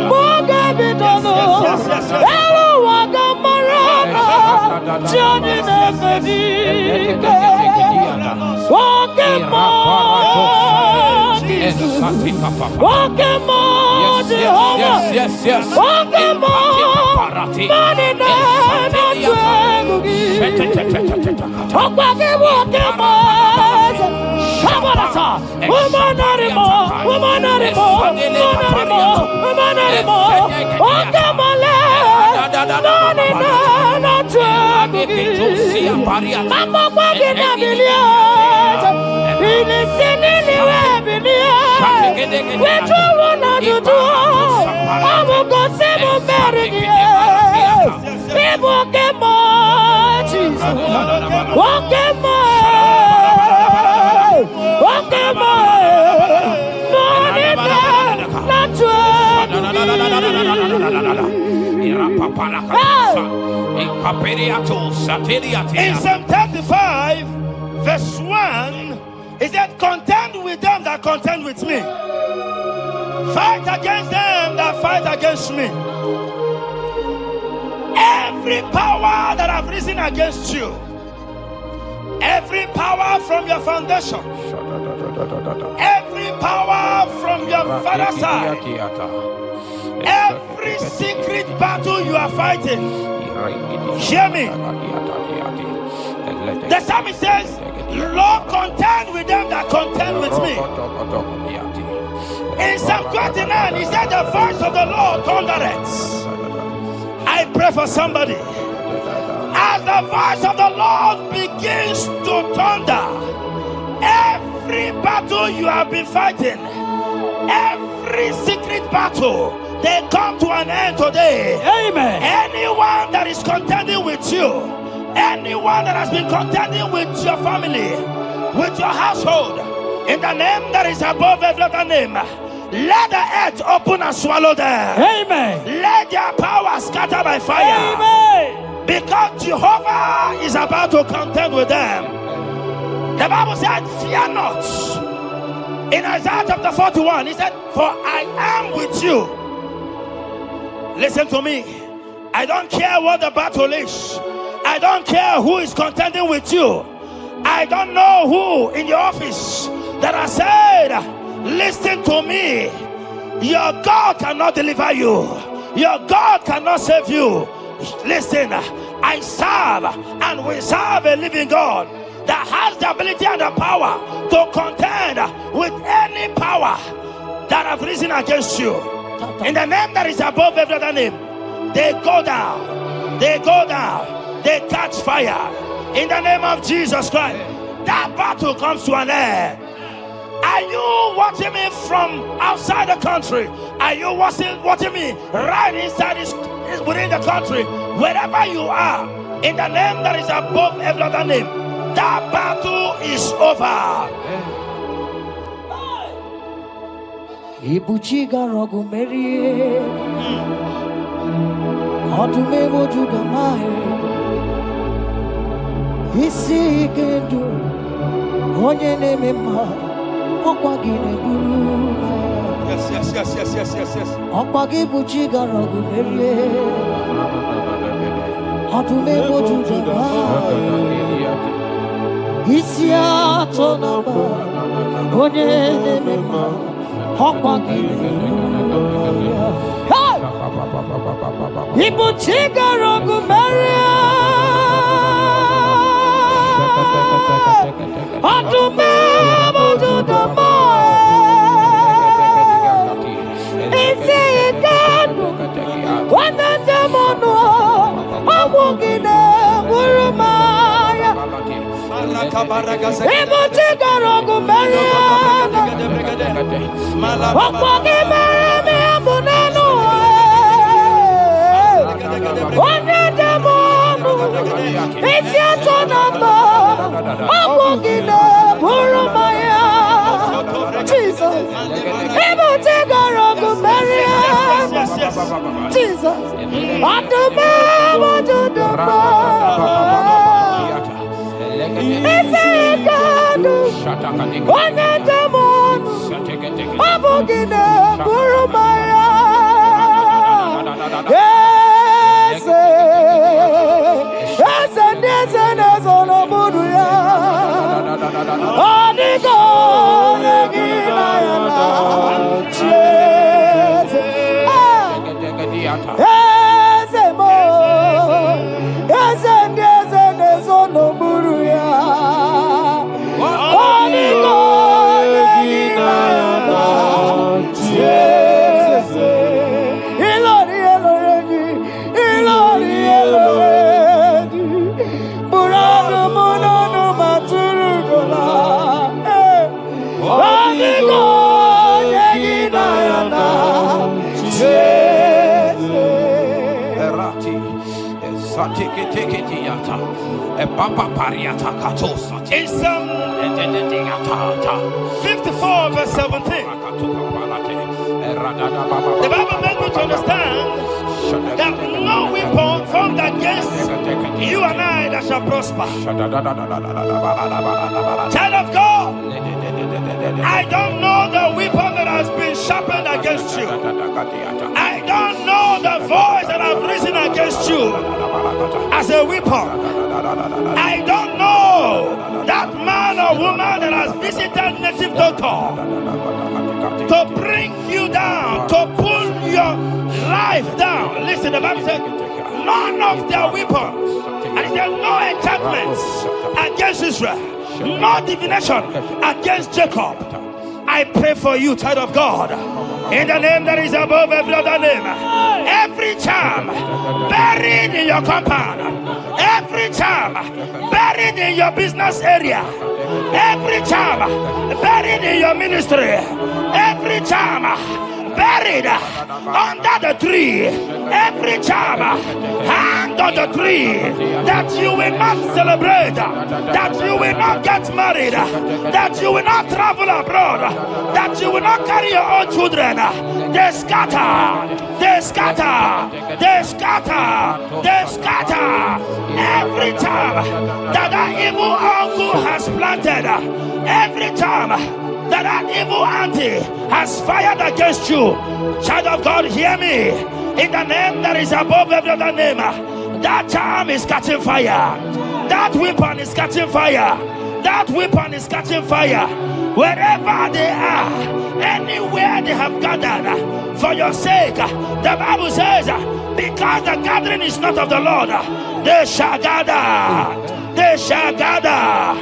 moga bidonu Elu wagamara chani nebedia Walking more, Jehovah. Yes. Walking more, money In Psalm 35, verse 1, it said, contend with them that contend with me. Fight against them that fight against me. Every power that have risen against you, every power from your foundation, every power from your father's side, every secret battle you are fighting, hear me. The psalmist says, Lord, contend with them that contend with me. In Psalm 29, he said, the voice of the Lord thundereth. I pray for somebody. As the voice of the Lord begins to thunder, every battle you have been fighting, every secret battle, they come to an end today. Amen. Anyone that is contending with you, anyone that has been contending with your family, with your household, in the name that is above every other name, let the earth open and swallow them. Amen. Let their power scatter by fire. Amen. Because Jehovah is about to contend with them. The Bible said, fear not. In Isaiah chapter 41, he said, for I am with you. Listen to me. I don't care what the battle is. I don't care who is contending with you. I don't know who in your office that has said, listen to me. Your God cannot deliver you. Your God cannot save you. Listen, I serve and we serve a living God that has the ability and the power to contend with any power that have risen against you. In the name that is above every other name, they go down. They go down. They catch fire. In the name of Jesus Christ, that battle comes to an end. Are you watching me from outside the country? Are you watching me right inside within the country? Wherever you are, in the name that is above every other name, that battle is over. Ibuchiga rogu merie Odume wojuda mae Isi ikendu Onye nemema Okwa gine guru Yes. Okwa gibuchiga rogu merie Odume wojuda mae Isi ato naba Onye nemema Ibuchiga rogu merie Odume wojuda mae Isi ikendu Wanende mono Amugine Imutigorogu Mariana. Okwagi Marami Amunanu. Onedemonu. Isiatonamba. Okwagine Burumaya. Jesus. Imutigorogu Mariana. Jesus. Aduma. In Psalm 54 verse 17, the Bible makes me to understand that no weapon formed against you and I that shall prosper. Child of God, I don't know the weapon that has been sharpened against you. I don't know the voice that has risen against you as a weapon. I don't know that man or woman that has visited native doctor to bring you down, to pull your life down. Listen, the Bible said, none of their weapons, and there are no enchantments against Israel, no divination against Jacob. I pray for you, child of God, in the name that is above every other name. Every charm buried in your compound, every charm buried in your business area, every charm buried in your ministry, every charm buried under the tree, every charm hang on the tree, that you will not celebrate, that you will not get married, that you will not travel abroad, that you will not carry your own children. They scatter, they scatter, they scatter, they scatter. Every time that evil uncle has planted, every time that evil auntie has fired against you, child of God, hear me. In the name that is above every other name, that charm is catching fire. That weapon is catching fire. That weapon is catching fire. Wherever they are, anywhere they have gathered for your sake, the Bible says, because the gathering is not of the Lord, they shall gather. They shall gather.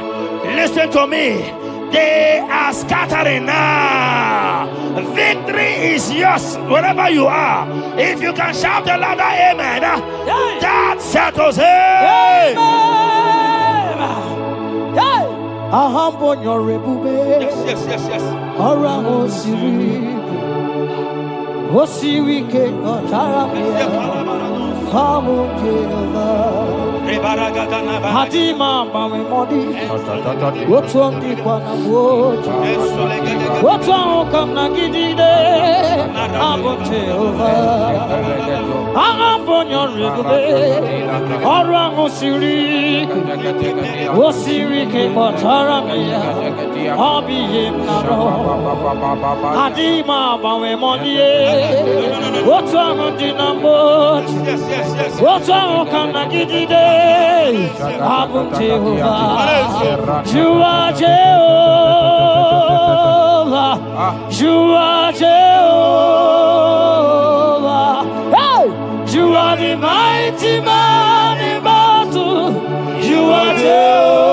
Listen to me. They are scattering now. Victory is yours wherever you are. If you can shout a louder amen, that settles it. Yes. Around Osirike, Hadima Mami Modi, what's on the Quanawood? What's on Kamnagide? Aboteva, Arambonia Ribe, Orang Osirike, Motaramia, Hobby him Naro, Hadima Mami Modi, what's on the number? What's on Kamnagide? Abum Jehovah, you are Jehovah, you are Jehovah. Hey, you are the mighty man in battle. You are Jehovah.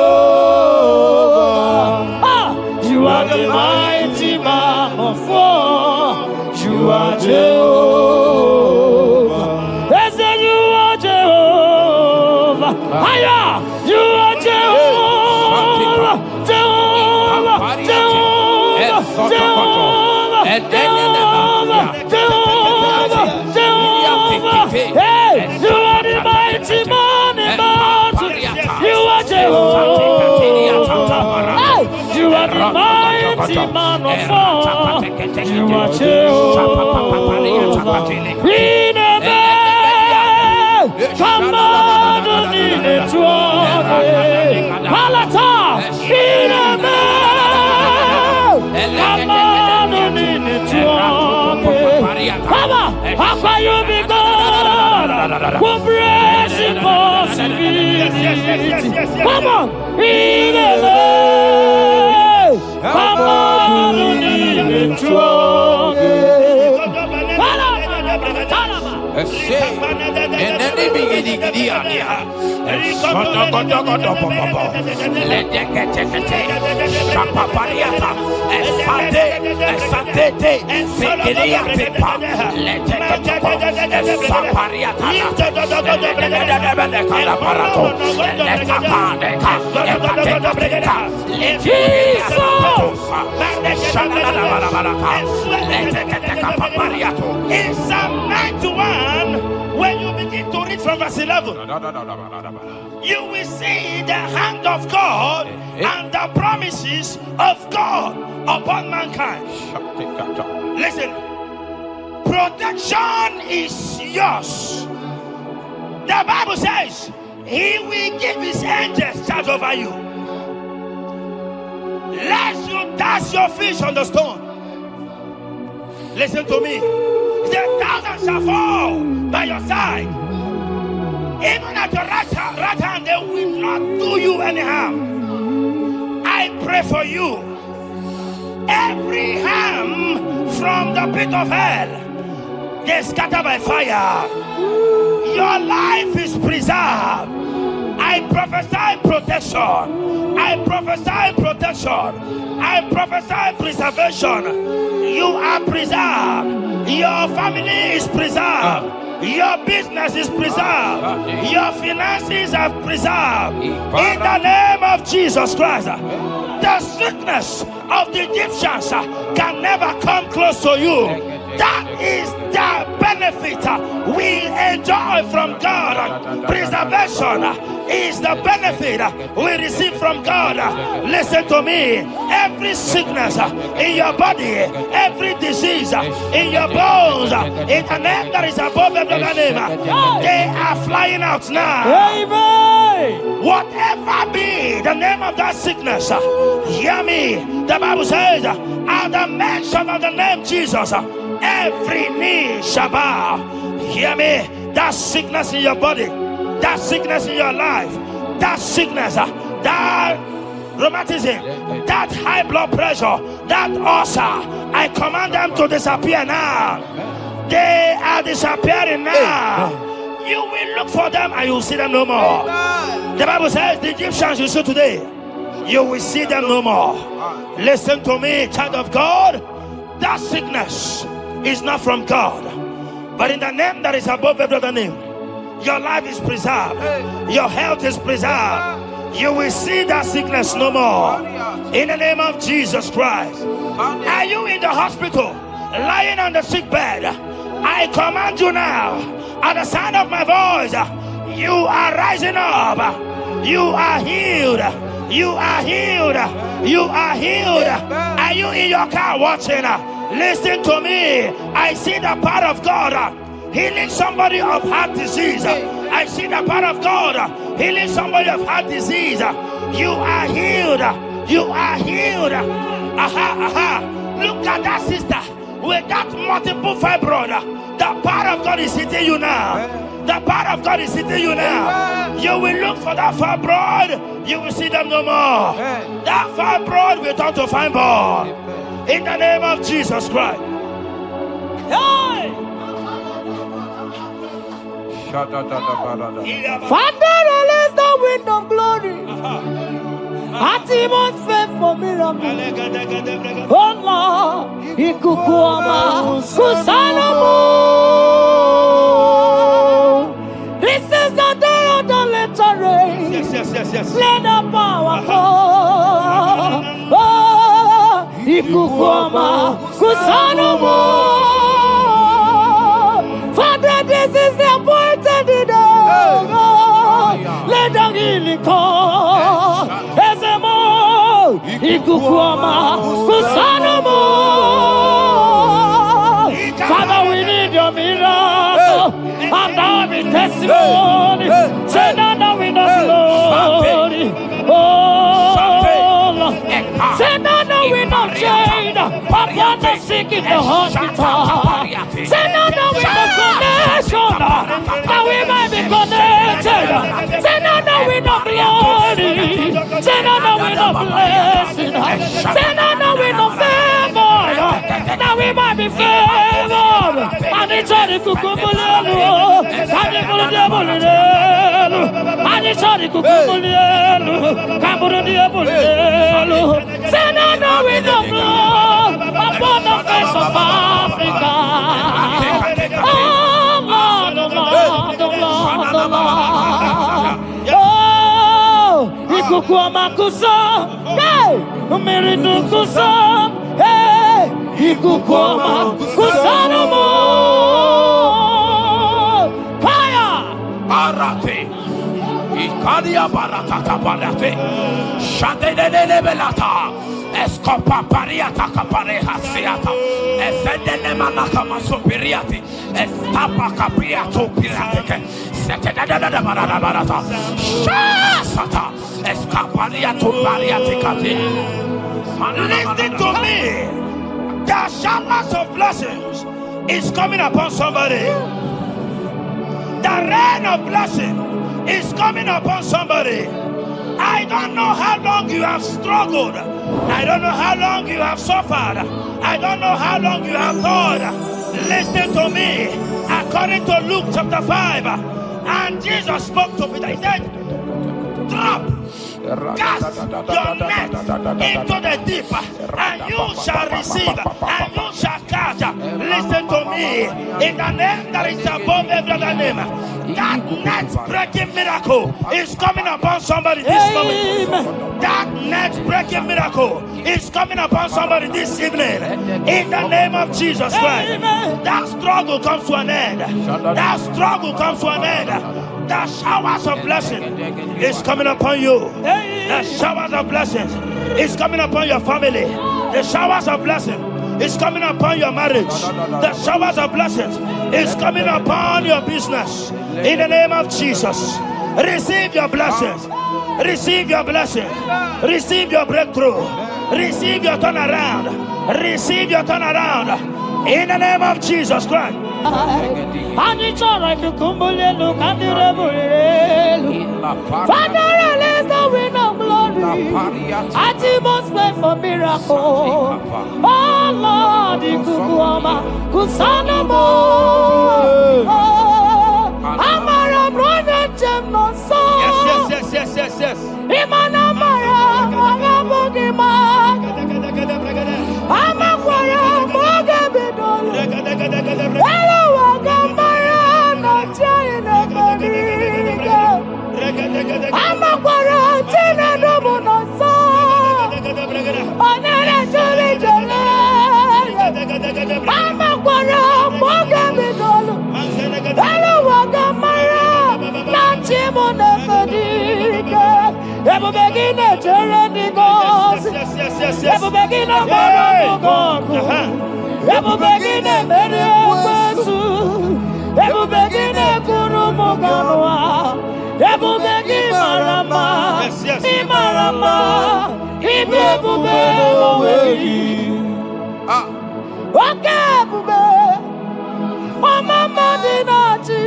You are the mighty man of war. You are Jehovah. They say you are Jehovah. Aya, you are Jehovah. mighty man of war. You are Jehovah. We never come out in the trouble. Palata, we never come out in the trouble. Baba, how can you be God? Who praise impossibility? Come on, we never come out in the trouble. In Psalm 91, when you begin to read from verse 11, you will see the hand of God and the promises of God upon mankind. Listen, protection is yours. The Bible says He will give His angels charge over you, lest you dash your feet on the stone. Listen to me. The thousand shall fall by your side, even at your right hand, they will not do you any harm. I pray for you. Every harm from the pit of hell, they scatter by fire. Your life is preserved. I prophesy protection. I prophesy protection. I prophesy preservation. You are preserved. Your family is preserved. Your business is preserved. Your finances are preserved. In the name of Jesus Christ. The sickness of the Egyptians can never come close to you. That is the benefit we enjoy from God. Preservation is the benefit we receive from God. Listen to me. Every sickness in your body, every disease in your bones, in the name that is above every other name, they are flying out now. Amen. Whatever be the name of that sickness, hear me. The Bible says, at the mention of the name Jesus, every knee shall bow. Hear me. That sickness in your body, that sickness in your life, that sickness, that rheumatism, that high blood pressure, that ulcer, I command them to disappear now. They are disappearing now. You will look for them and you will see them no more. The Bible says the Egyptians you see today, you will see them no more. Listen to me, child of God. That sickness is not from God, but in the name that is above every other name, your life is preserved. Your health is preserved. You will see that sickness no more. In the name of Jesus Christ. Are you in the hospital, lying on the sick bed? I command you now, at the sound of my voice, you are rising up. You are healed. You are healed. You are healed. Are you in your car watching? Listen to me. I see the power of God healing somebody of heart disease. I see the power of God healing somebody of heart disease. You are healed. You are healed. Aha, aha. Look at that sister with that multiple fibroid. The power of God is hitting you now. The power of God is hitting you now. You will look for that fibroid. You will see them no more. That fibroid will turn to fibroid. In the name of Jesus Christ. Hey! Father, release the wind of glory. Atmosphere for miracle. Oh Lord, Ikukuama, Kusanomo. This is the day of the letter rain. Yes. Let the power come. Oh, Ikukuama, Kusanomo. Father, this is the appointed day. Let the healing come. Ikukuoma, Kusanomo. Father, we need your miracle. And now we testimony. Say now we know glory. Oh, Lord. Say now we know shade. Upon the sick in the hospital. Say now we know connection. Now we might be connected. Say now we know glory. Say now we know blessing. Say now we know favor. Now we might be favored. And it's all the kukumulelu. And it's all the diabolelu. And it's all the kukumulelu. Kaburu diabolelu. Say now we know blood upon the face of Africa. Oh Lord, oh Lord, oh Lord, oh Lord. Oh, Ikukuoma kuso, hey, Umiridu kuso, hey, Ikukuoma kusanomo. Fire! Arate. Ikadia baratata barate. Shadene belata. Escopa pariata capareha seata. Efendene manaka masopiriati. Estapa capriato pirateke. Setedada barata. Shasata. Escapariato bariaticati. Listen to me. The showers of blessings is coming upon somebody. The rain of blessing is coming upon somebody. I don't know how long you have struggled. I don't know how long you have suffered. I don't know how long you have thought. Listen to me. According to Luke chapter 5, and Jesus spoke to Peter. He said, drop, cast your net into the deep, and you shall receive, and you shall catch. Listen to me. In the name that is above every other name, that net breaking miracle is coming upon somebody this moment. That net breaking miracle is coming upon somebody this evening. In the name of Jesus Christ. That struggle comes to an end. That struggle comes to an end. The showers of blessing is coming upon you. The showers of blessings is coming upon your family. The showers of blessing is coming upon your marriage. The showers of blessings is coming upon your business. In the name of Jesus, receive your blessings. Receive your blessings. Receive your breakthrough. Receive your turnaround. Receive your turnaround. In the name of Jesus Christ. And it's all right to kumbulelu kandirabulelu. Father, release the wind of glory. At the most pray for miracle. Oh Lord, Ikukuoma Kusanomo. Amara brother Jemno so. Yes. Imana mara magabogima. Amakwara mogabidolo. Hello, Wagamara, not giant of Monica. Amakwara tina domo no so. Onere jole jole. Amakwara mogabidolo. Hello, Wagamara, not giant of Monica. Ever begin a journey goes. Ever begin a mono. Ever begin a meresu. Ever begin a kurumoganoa. Ever begin marama. Imarama. Ibebu okay, bube. Oh, mama dinati.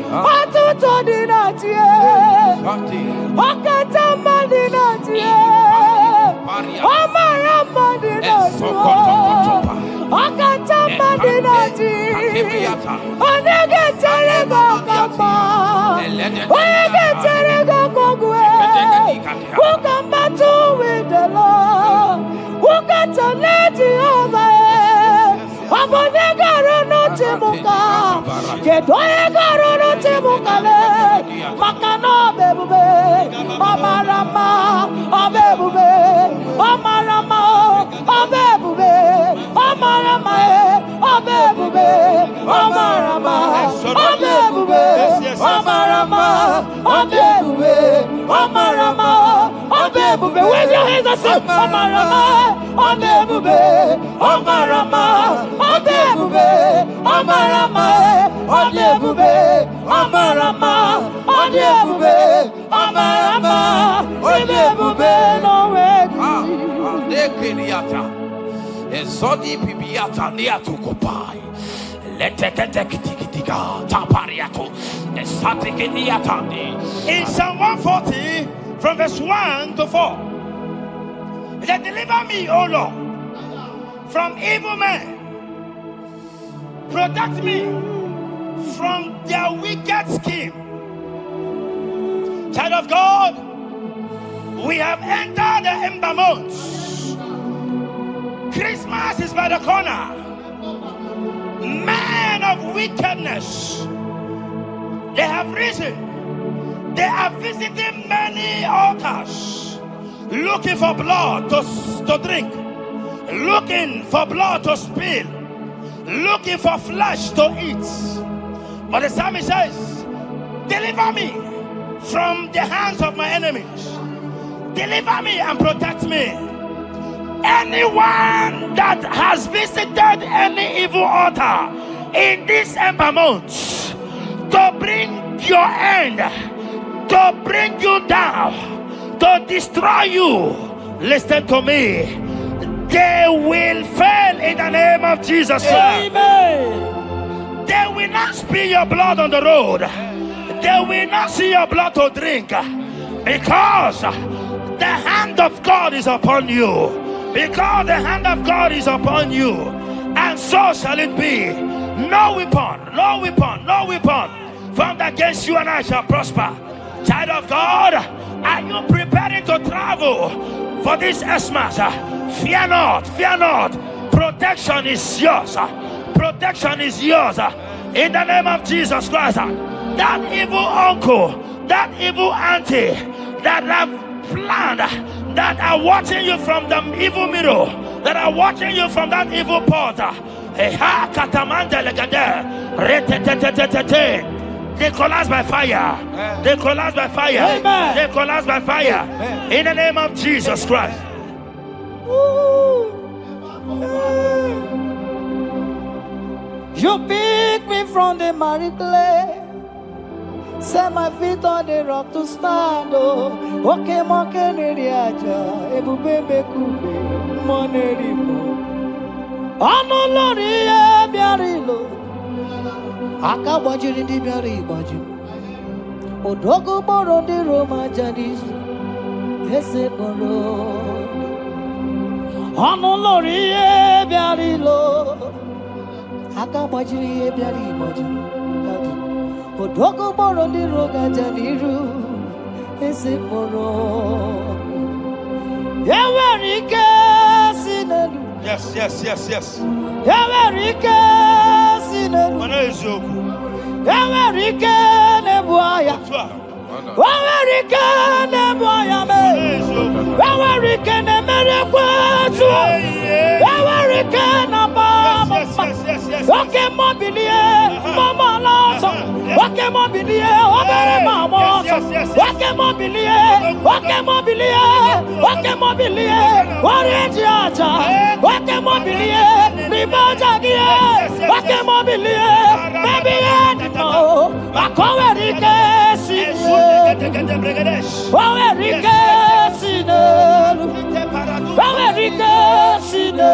Atuto dinati. Okatama dinati. Oh, marama dinati. Okatama dinati. Onegetere gokamba. Onegetere gokogwe. Who come battle with the Lord? Who can let Jehovah? Abonegaro no temuka. Kedoegaro no temukale. Makano bebube. Omarama. Obebube. Omarama. Obebube. Omarama. Obebube. Omarama. Obebube. Omarama. Obebube. Omarama. Obebube. With your hands and say, Omarama, Odebube, Omarama, Odebube, Omarama, Odebube, Omarama, Odebube, Omarama, Odebube, no way. Ezodi pibiata niatu kopai. Leteketekitikitika tapariato. Esatikiniatandi. In Psalm 140, from verse 1 to 4, it said, deliver me, O Lord, from evil men. Protect me from their wicked scheme. Child of God, we have entered the ember months. Christmas is by the corner. Men of wickedness, they have risen. They are visiting many altars, looking for blood to drink, looking for blood to spill, looking for flesh to eat. But the psalmist says, deliver me from the hands of my enemies. Deliver me and protect me. Anyone that has visited any evil altar in this ember month to bring your end, to bring you down, to destroy you, listen to me, they will fail in the name of Jesus. Amen. They will not spill your blood on the road. They will not see your blood to drink, because the hand of God is upon you. Because the hand of God is upon you, and so shall it be. No weapon formed against you and I shall prosper. Child of God, are you preparing to travel for this Xmas? Fear not. Protection is yours. Protection is yours. In the name of Jesus Christ. That evil uncle, that evil auntie that have planned, that are watching you from the evil mirror, that are watching you from that evil portal, they collapse by fire. They collapse by fire. Amen. They collapse by fire. In the name of Jesus Christ. You pick me from the miry clay, set my feet on the rock to stand. Oh, okay, moke neriaja, ebube bekube, monerimo. Anolori e biarilo, akabajiri di biari baju. Odogo boro di Roma jadis, ese boro. Anolori e biarilo, akabajiri e biari baju. Odogo boro di roga janiru, ese boro. Yawarike sinelu. Yes. Yawarike sinelu. Yawarike nebuaya. Yawarike nebuaya me. Yawarike nemerekwetu. Yawarike nabama. Okay, mobilie, mama loso. Okay, mobilie, obere mama. Okay, mobilie, orange aja. Okay, mobilie, ribaja gie. Okay, mobilie, baby no. Akowerike sine. Akowerike sine. Akowerike sine.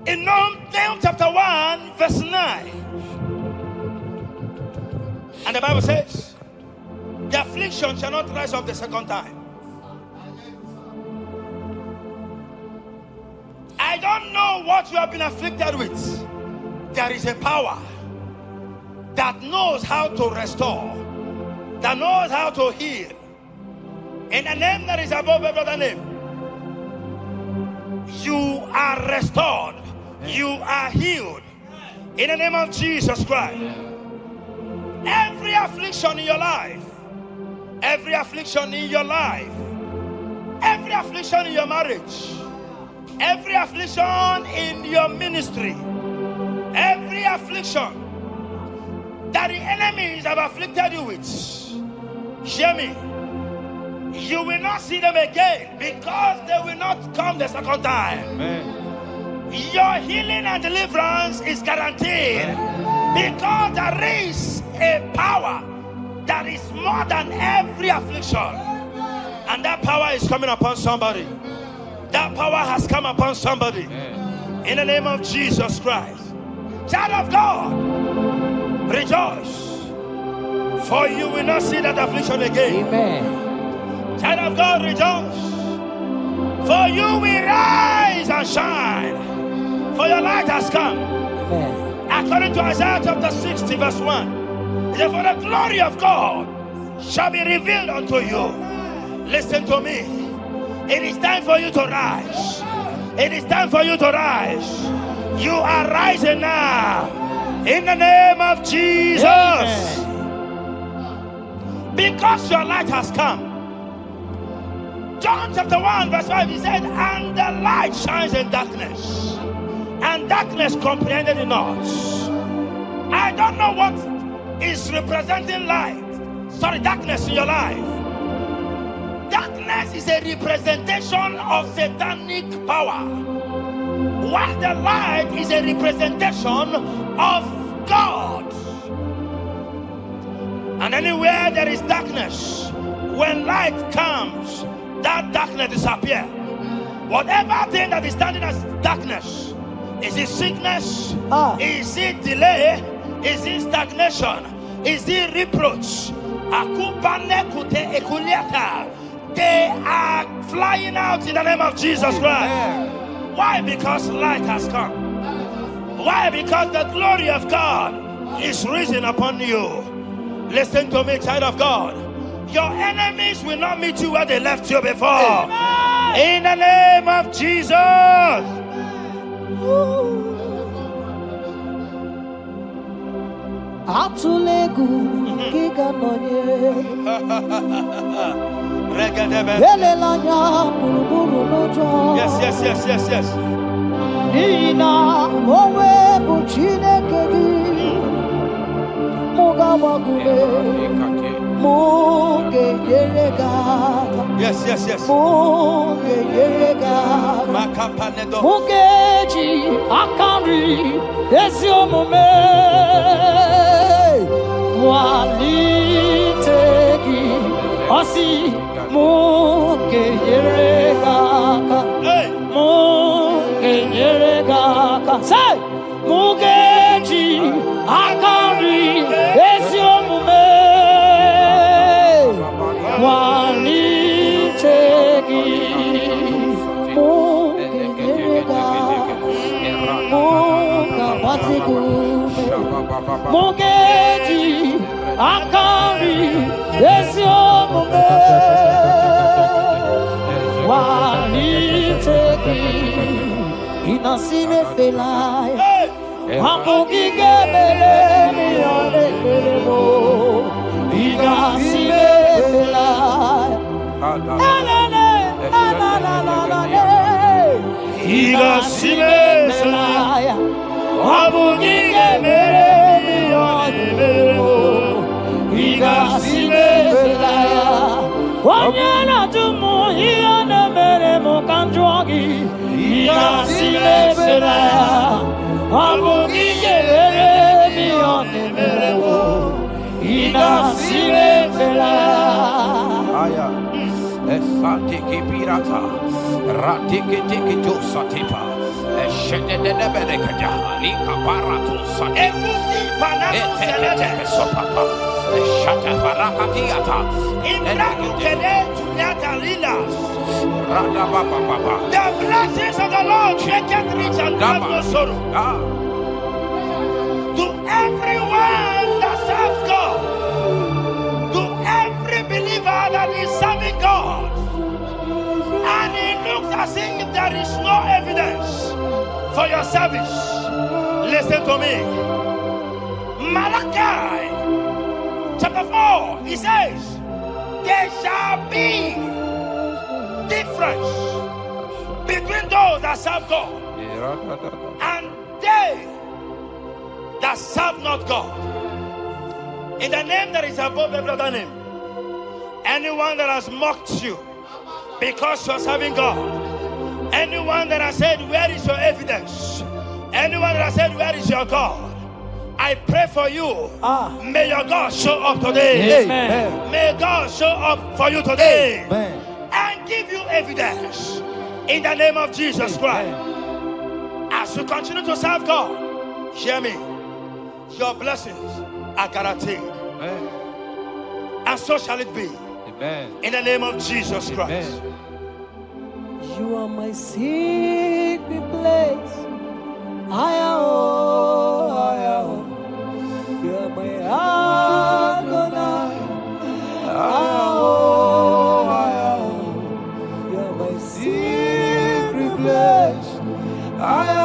In Nahum chapter 1 verse 9, and the Bible says, the affliction shall not rise up the second time. I don't know what you have been afflicted with. There is a power that knows how to restore, that knows how to heal. In the name that is above every other name, you are restored, you are healed. In the name of Jesus Christ. Every affliction in your life, every affliction in your life, every affliction in your marriage, every affliction in your ministry, Every affliction that the enemies have afflicted you with, hear me, you will not see them again because they will not come the second time. Amen. Your healing and deliverance is guaranteed because there is a power that is more than every affliction, and that power is coming upon somebody. That power has come upon somebody. In the name of Jesus Christ. Child of God, rejoice, for you will not see that affliction again. Amen. Child of God, rejoice, for you will rise and shine, for your light has come. Amen. According to Isaiah chapter 60 verse 1, it says, for the glory of God shall be revealed unto you. Listen to me. It is time for you to rise. It is time for you to rise. You are rising now. In the name of Jesus. Amen. Because your light has come. John chapter 1 verse 5, he said, and the light shines in darkness, and darkness comprehended it not. I don't know what is representing light. Sorry, darkness in your life. Darkness is a representation of satanic power, while the light is a representation of God. And anywhere there is darkness, when light comes, that darkness disappears. Whatever thing that is standing as darkness, is it sickness? Is it delay? Is it stagnation? Is it reproach? They are flying out in the name of Jesus Christ. Why? Because light has come. Why? Because the glory of God is risen upon you. Listen to me, child of God. Your enemies will not meet you where they left you before. In the name of Jesus. Atulegu giga nonye. Yes. Ina mowe buchine kegi. Muga wagule. Muge yerega. Yes. Muge yerega. Mugeji akari esiomome. Walitegi osi muge yerega. Muge yerega. Say mugeji akari esiomome. Walitegi mugerega muga wazigume mugeji akari esiomume walitegi inasine felai Hamugige belemi onekelemo inasine felai Igasime selaya, Hamugige belemi onekelemo igasime selaya. Wanyana tumu iyane mere mukanjwagi igasime selaya. Hamugige belemi onekelemo igasime selaya. Esatiki pirata, ratiki tiki tu satipa, eshedene berekada, lika paratu satipa, eteke sopapa, eshata barakatiata, Imbraku kele tunyata lilas. rada baba baba. The blessings of the Lord make it rich and add no sorrow. To everyone that serves God, to every believer that is serving God, and it looks as if there is no evidence for your service, listen to me. Malachi chapter 4, he says, there shall be difference between those that serve God and they that serve not God. In the name that is above every other name. Anyone that has mocked you because you're serving God. Anyone that has said, where is your evidence? Anyone that has said, where is your God? I pray for you. May your God show up today. Amen. May God show up for you today. Amen. And give you evidence in the name of Jesus Christ. As you continue to serve God, hear me, your blessings are guaranteed. Amen. And so shall it be. Amen. In the name of Jesus Christ. Amen. You are my secret place. I am. You are my Adonai. I am. You are my secret place. I am.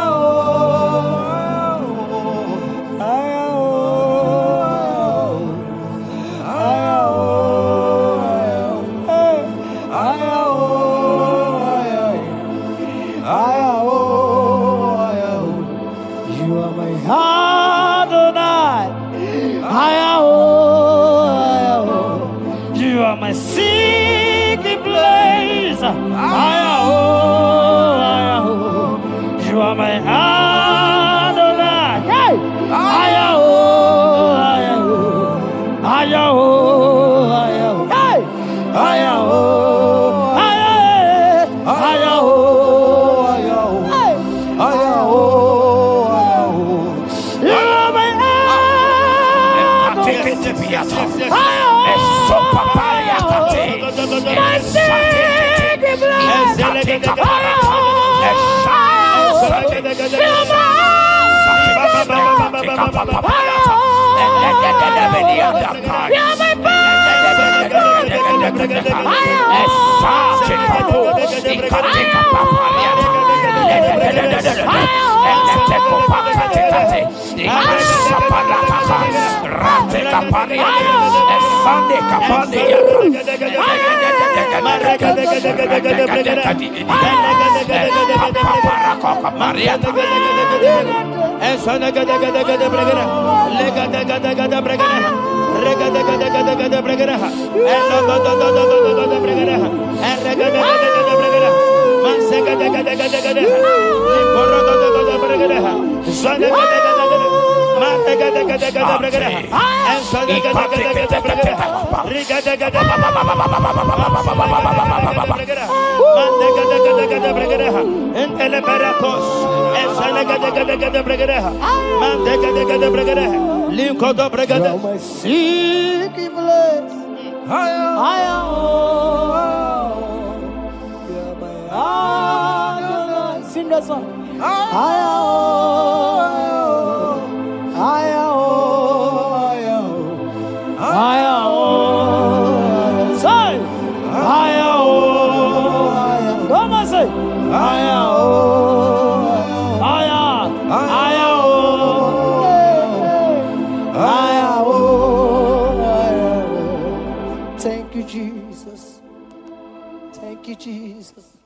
My secret place, you are my Adonai. Hey, my secret place. I am. You are my Adonai. Sing that song. I Thank you, Jesus. Thank you, Jesus.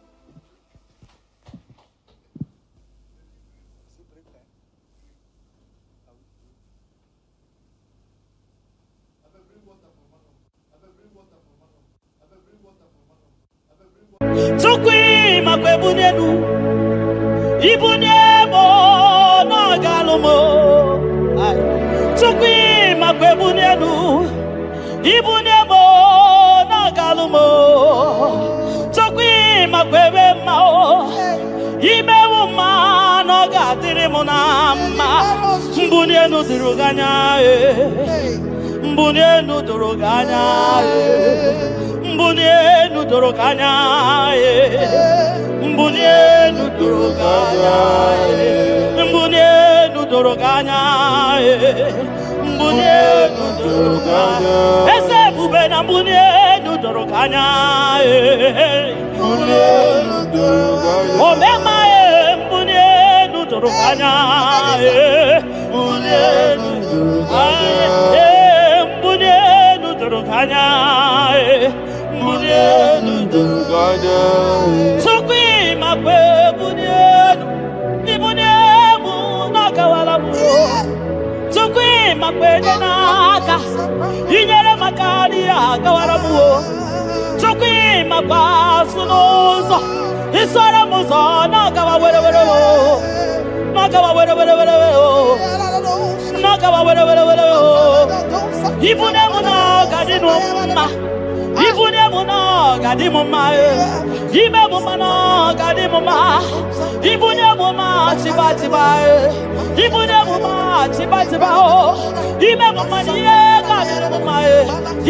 Tukwi makwebunenu Ibunemo no galomo Tukwi makwebunenu Ibunemo no galomo Tukwi makwebe mao Imewu ma no gatiri munama Mbunenu diruganya Mbunenu diruganya Mbunenu doroganya, mbunenu doroganya, mbunenu doroganya, mbunenu doroganya. Ese bubena mbunenu doroganya, mbunenu doroganya. Omema mbunenu doroganya, mbunenu doroganya, mbunenu doroganya. Tukwi makwe bunyedu, ibunyebu nakawala bu. naka inyere makari agawara mu chokwi mabasu nozo isora muzo nagawa were nagawa were nagawa were ibune muna gadino ma ibune muna gadimo ma ibe muna gadimo ma ibune muna chibatiba ibune muna chibatiba o ibe muna niye gadimo ma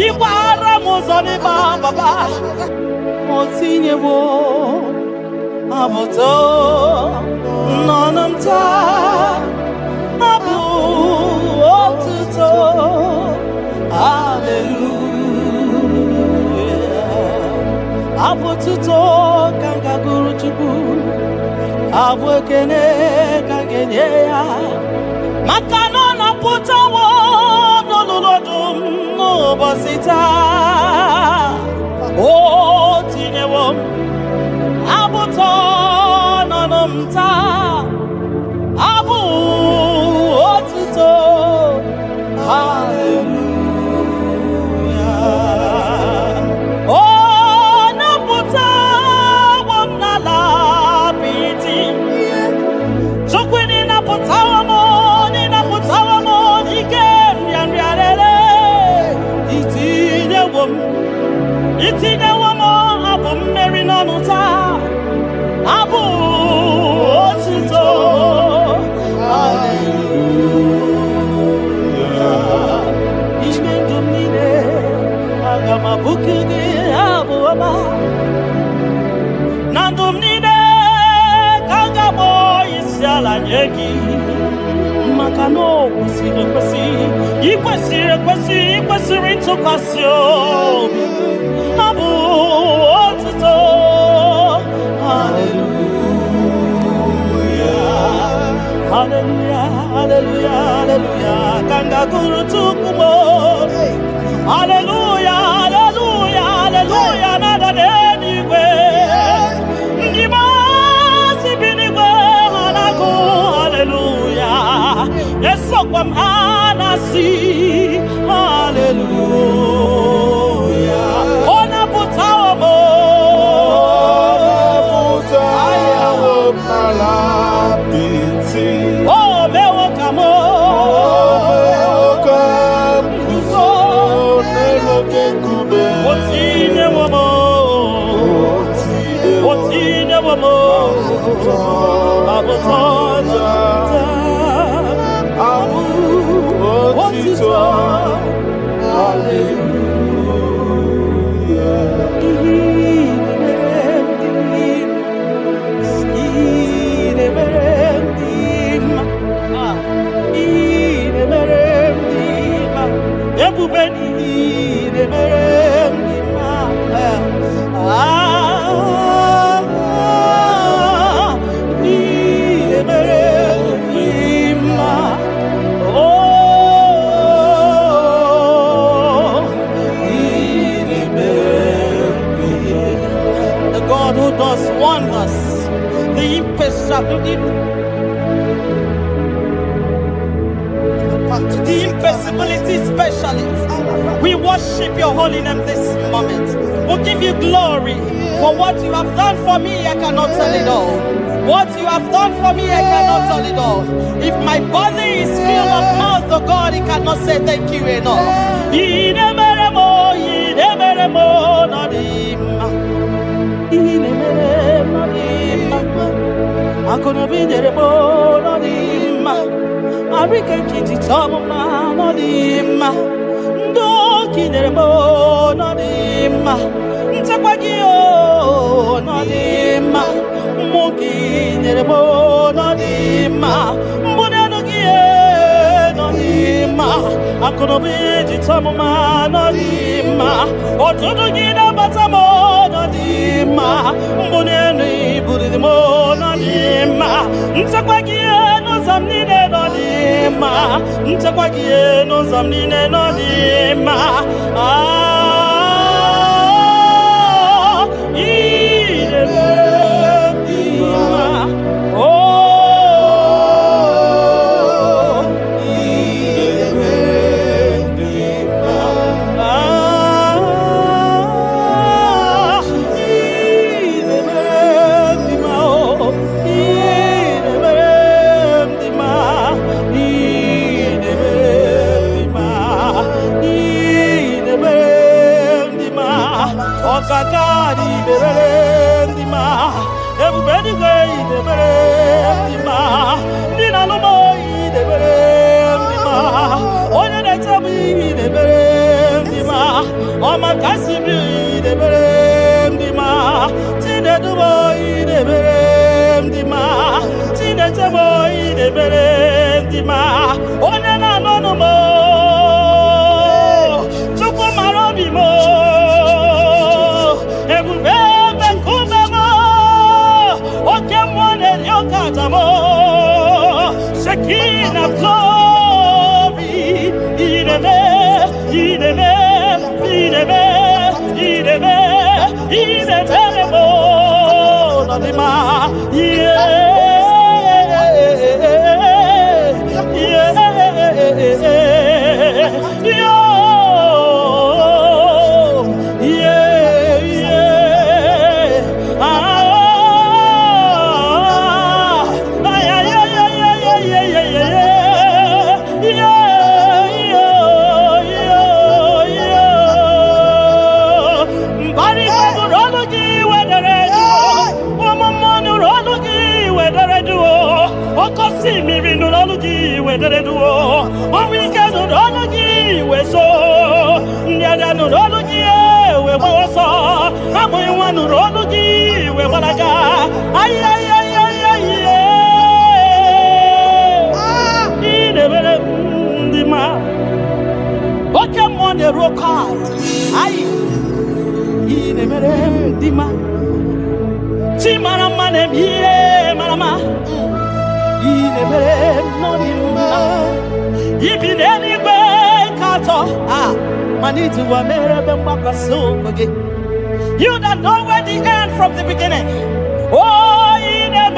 ikwara muzoni baba motinye wo abuto nonamta abu otuto hallelujah abututo kanga guru chuku abwekene kangenye ya makano na putawo nolulodum no bosita o tinyewo abuto nonamta abu otuto hallelujah oh naputa wamnala piti chokwini naputa wamo nikem yanriarele itinye wamo abu mmeri nonuta abu otuto hallelujah ishmendumine agama bukugi abu ama nandumine kangabo isiala nyeki makano ikwesiri ntụkwasị abu otuto hallelujah hallelujah hallelujah kanga guru tukumo hallelujah hallelujah hallelujah nada denigwe ngima sibinigwe hanaku hallelujah esokwa mhanasi hallelujah ona putawo mo oh mewo kamo otine womo abotota abu otito the God who does wonders, the impossibility specialist. We worship your holy name this moment. We'll give you glory for what you have done for me. I cannot tell it all. What you have done for me, I cannot tell it all. If my body is filled of mouth to God, he cannot say thank you enough. Arika kiti chama no dima ndo kinerebo no dima ntakwagio no dima muki nerebo no dima mbonano gie no dima akono biji chama no dima otudu gida batamo no dima mbonano ibudimo no dima ntakwagio no zamnine no dima ntakwagio no zamnine no dima Mama Kasibi de berem di ma, Tine Duboy de berem di ma, Tine Jaboy de berem di ma, Onena no mo, Chuku Marobi mo, Ebube Kuba mo, Okemone Yokata mo, Shekina glory, Ideme, Ideme. You that know where the end from the beginning. Oh, in a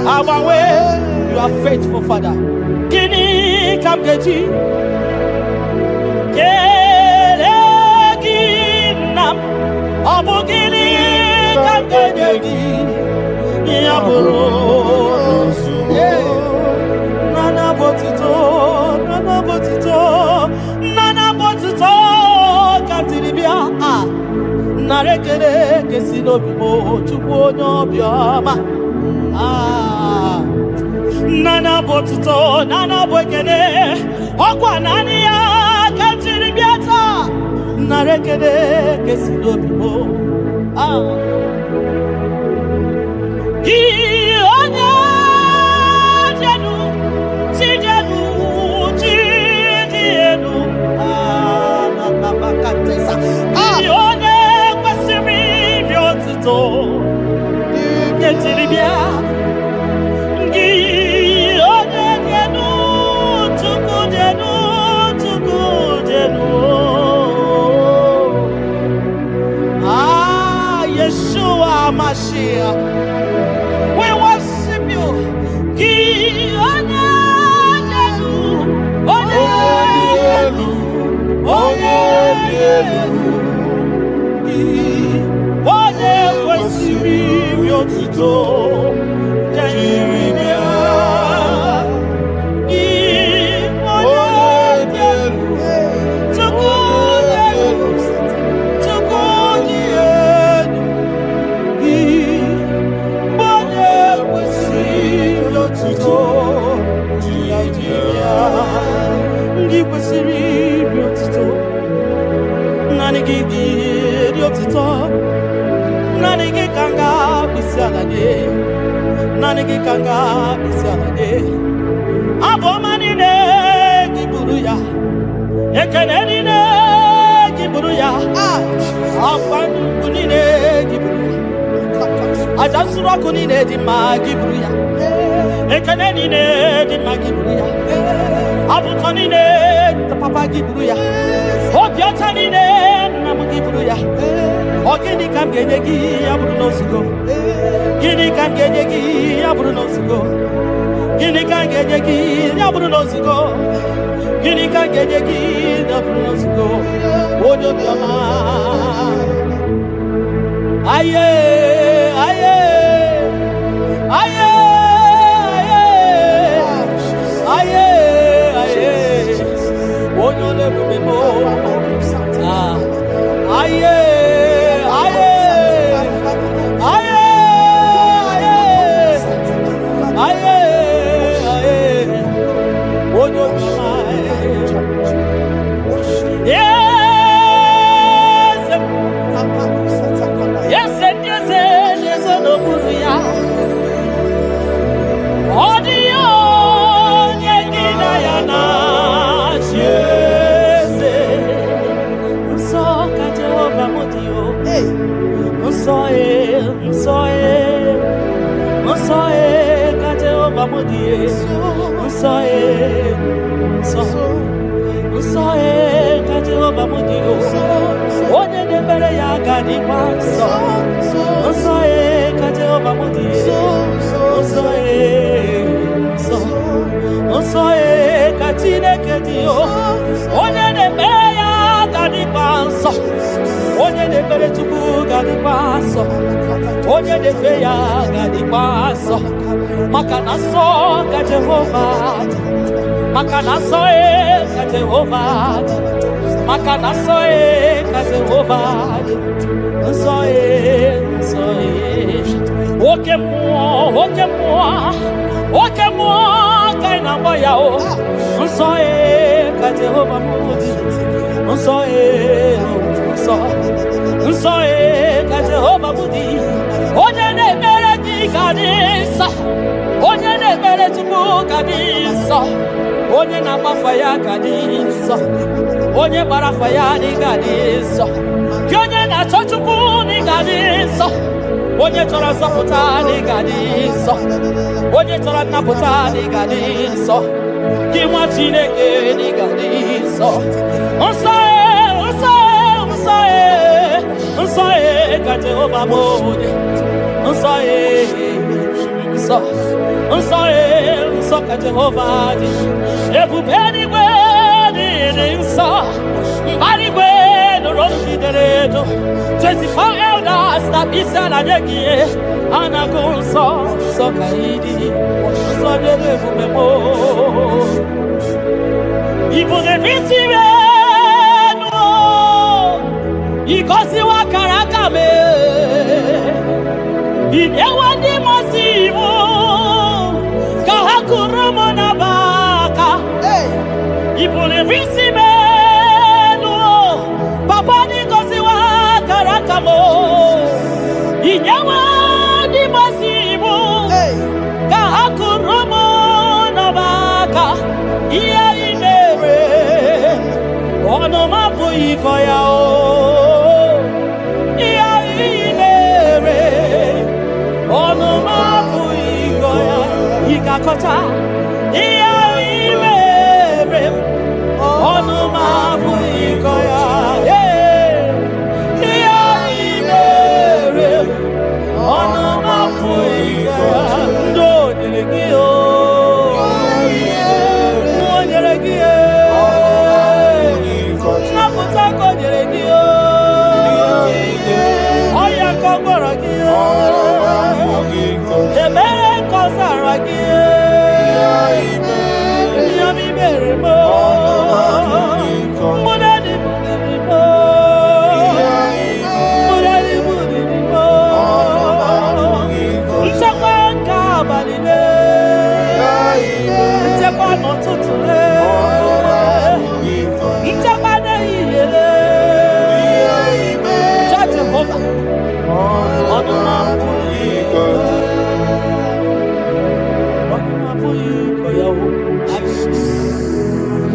Our way, you are faithful, Father. Kini kamgeji, keleginam, abugini kamgeji, yaburo, nana botito, katiribia, narekere kesino bibo, chupo nyobioma. Nana botuto, nana boekene, okwa nani ya kantiri biata, narekene kesino bibo. Iyo onye kwesịrị iri otuto Jeremia ndị kwesịrị iri otuto naanị gị iri otuto naanị gị ka nga bisi ala gị naanị gị ka nga bisi ala gị abụ ọma niile gị buru ya ekele niile gị buru ya akwa nnukwu niile gị buru ya aja nsuru ọkụ niile dị mma gị buru ya ekele niile dị mma gị buru ya abụtọ niile papa gị buru ya obi ọcha niile nna m gị buru ya ọ gịnị ka m ga-enye gị ya bụrụ n'ozugo gịnị ka m ga-enye gị ya bụrụ n'ozugo gịnị ka m ga-enye gị ya bụrụ n'ozugo gịnị ka m ga-enye gị ya bụrụ n'ozugo onye obiọma aye aye aye aye aye onye ole ebube mo aye aye aye aye aye onye obiọma yes yes n'okpuru ya ọ dị ya onye gị na ya na-achị eze nsọ ka Jehova m dị o nsọ nsọ nsọ ka Jehova m dị nsọ nsọ nsọ ka Jehova m dị o onye na-emere ya ga-adịkwa nsọ nsọ ka Jehova m dị nsọ nsọ nsọ ka Chineke dị o onye na-emere ya ga-adịkwa nsọ onye na-ekpere Chukwu ga-adịkwa nsọ onye na-efe ya ga-adịkwa nsọ maka na nsọ ka Jehova dị maka na nsọ ka Jehova dị maka na nsọ ka Jehova dị nsọ nsọ oke mmụọ oke mmụọ oke mmụọ ka ị na-agba ya o nsọ ka Jehova m dị nsọ nsọ nsọ ka Jehova m dị onye na-ekpere gị ga dị nsọ onye na-ekpere Chukwu ga dị nsọ onye na-agbafa ya ga dị nsọ onye gbara afa ya ga dị nsọ gị onye na-achọ Chukwu ga dị nsọ onye chọrọ nzọpụta ga dị nsọ onye chọrọ nnapụta ga dị nsọ gị nwa Chineke ga dị nsọ nsọ nsọ nsọ nsọ ka Jehova m dị nsọ nsọ nsọ nsọ ka Jehova dị ebube eluigwe dị nsọ mbara igwe nụrụ nọgidere edo 24 elders na isi ala nye gị a na-agụ nsọ nsọ ka ịdị nsọ dịrị ebube m ibu na-ebisi enu igosiwa kara aka m inyewe ndị mmasị iwu ka ha kụrụ m n'abaka ibu na-ebisi enu papa dị gosiwa kara aka m inyewe ndị mmasị iwu ka ha kụrụ m n'abaka ihe ị mere ọnụ m abụghị ịkọ ya o ihe ị mere ọnụ m abụghị ịkọ ya ị ga-akọcha ihe ị mere ọnụ m abụghị ịkọ ya ihe ị mere ọnụ m abụghị ịkọ ya ndị o nyere gị o o nyere gị nnapụta ka o nyere gị o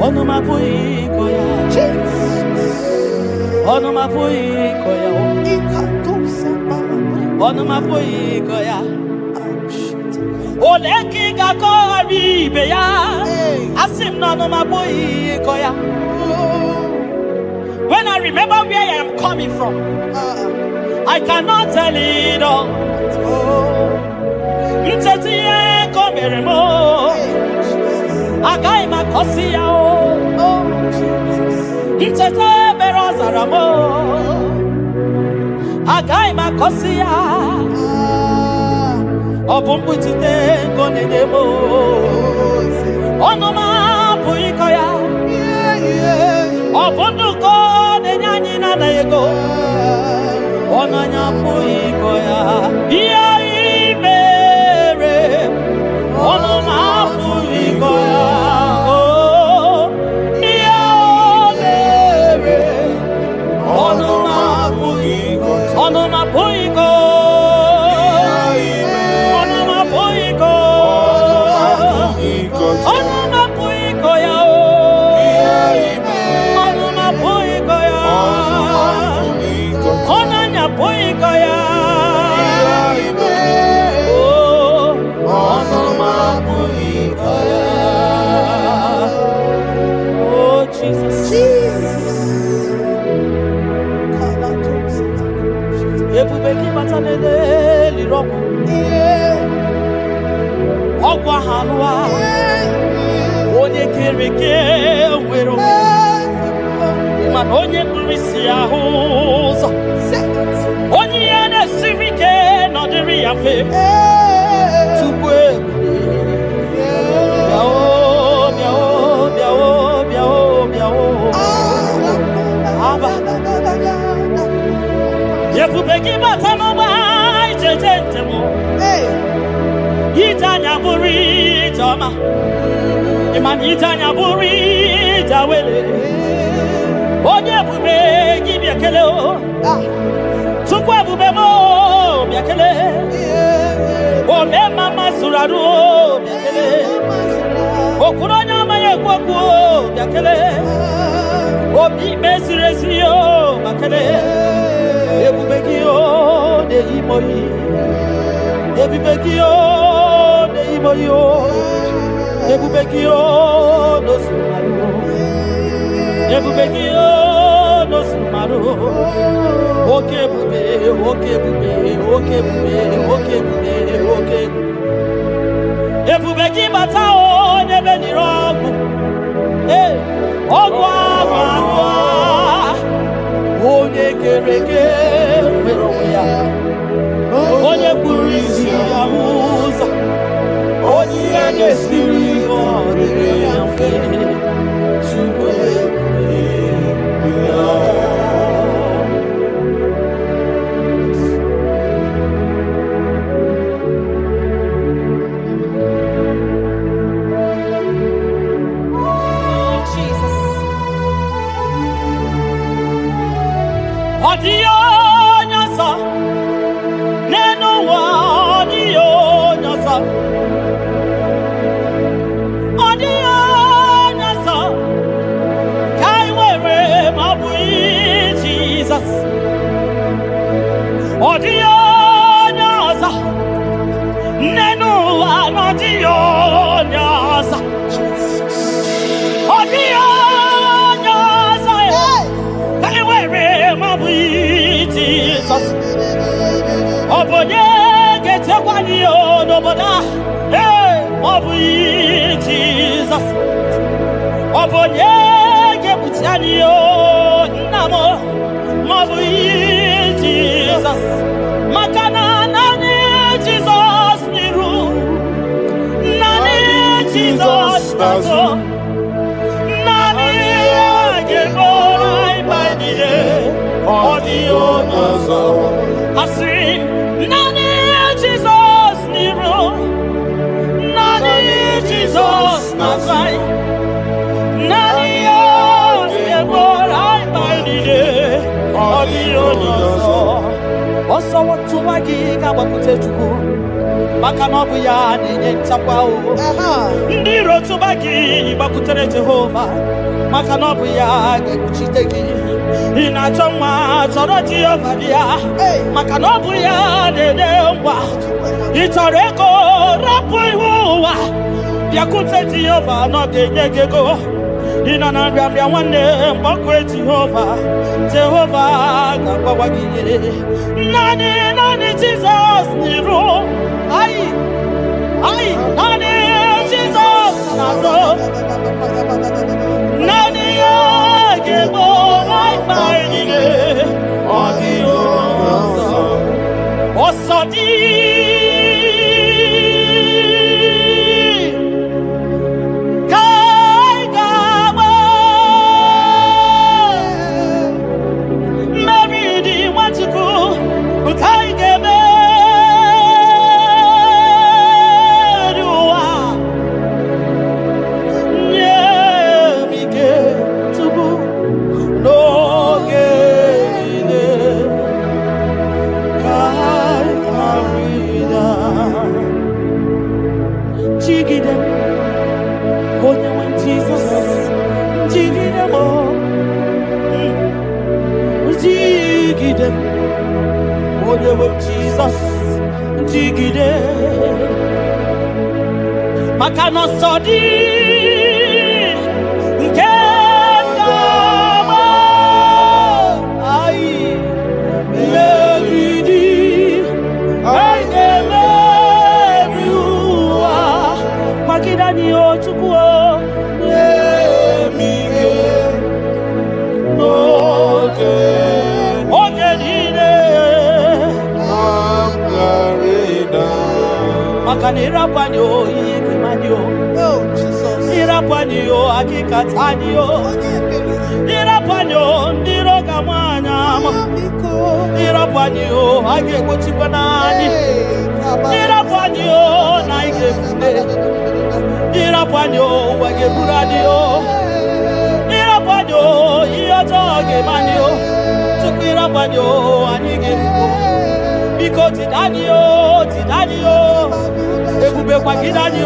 Onomapuikoya. Onomapuikoya. Onomapuikoya. Oleki gakori beya. Asim no onomapuikoya. When I remember where I am coming from, I cannot tell it all. Mtetiye komeremo. Agai makosia o. Mtete berozaramo. Agai makosia. Obumbutite konedemo. Onoma puikoya. Obunduko nenyanyi na naego. Onanya puikoya. Iya imere. Onoma puikoya. Ogwa halwa onye kereke nwere man onye kurisi ahụzọ onye ya na-esiri ike nọdịrị ya fe tupu aba ebube gị bata n'ọgba ijeje njem Itanya buri jama, iman itanya buri jawele. Onye bube gibi akele o, tukwe bube mo biakele. Ome mama suradu biakele. Okuronya maye kwaku biakele. Obi mesiresi o bakele. Ebube kiyo de imoyi, ebube kiyo. Iboyo, Ebubekio, no Sumaru, Ebubekio, no Sumaru, okay, bube, okay, bube, okay, bube, okay, bube, okay. Ebubeki batao, nebeni rogu, eh, ogwa, onye kereke, meroya, onye kurisi amuza. Onye na-esiri ọdịrị ya mfe tupu ya. Jesus. Ọdịyo nyasa n'enu ụwa ọdịyo nyasa. Odio nyasa nenu anodio nyasa odio nyasa kaiwere mabu Jesus obonye gete kwani onoboda mabu Jesus obonye gebutiani namo mabu Jesus, makana nani Jesus niru, nani Jesus nazo, nani agemorai baidie, odio nazo, asin nani Jesus niru, nani Jesus nazai, nani agemorai baidie. Oso watu wagi kabakute chuku maka na ọ bụ ya na-enye nchekwa o. Ndị iro tụba gị gbakwutere Jehova maka na ọ bụ ya ga-ekpuchite gị. Ị na-achọ nwa chọrọ Jehova bịa maka na ọ bụ ya na-enye ngwa. Ị chọrọ ego rapụ ihu ụwa bịakwute Jehova na ọ ga-enye gị ego. Ị nọ na nrịanrịa nwanne mgbakwe Jehova ga-agbawa gị ihe. Naanị Jizọs n'iru naanị Jizọs n'azụ. Naanị ya ga-egbo mkpa anyị niile. Ọ dịghị ọzọ dị Jesus, jigide maka na ọsọ dị nke ndama anyị meriri anyị ga-emeri ụwa magide anyị o Chukwu emike n'oge maka na ịrapanye ihe kemanye ịrapanye akịkatanye ịrapanye ndị iro ga-amanya ama ịrapanye a ga-egbochikwa n'anyị ịrapanye na ị ga-efule ịrapanye ụwa ga-eburu anyị ịrapanye ihe ọjọọ ga-emanye tupu ịrapanye anyị ga-efu biko tidani ebube kwagide anyị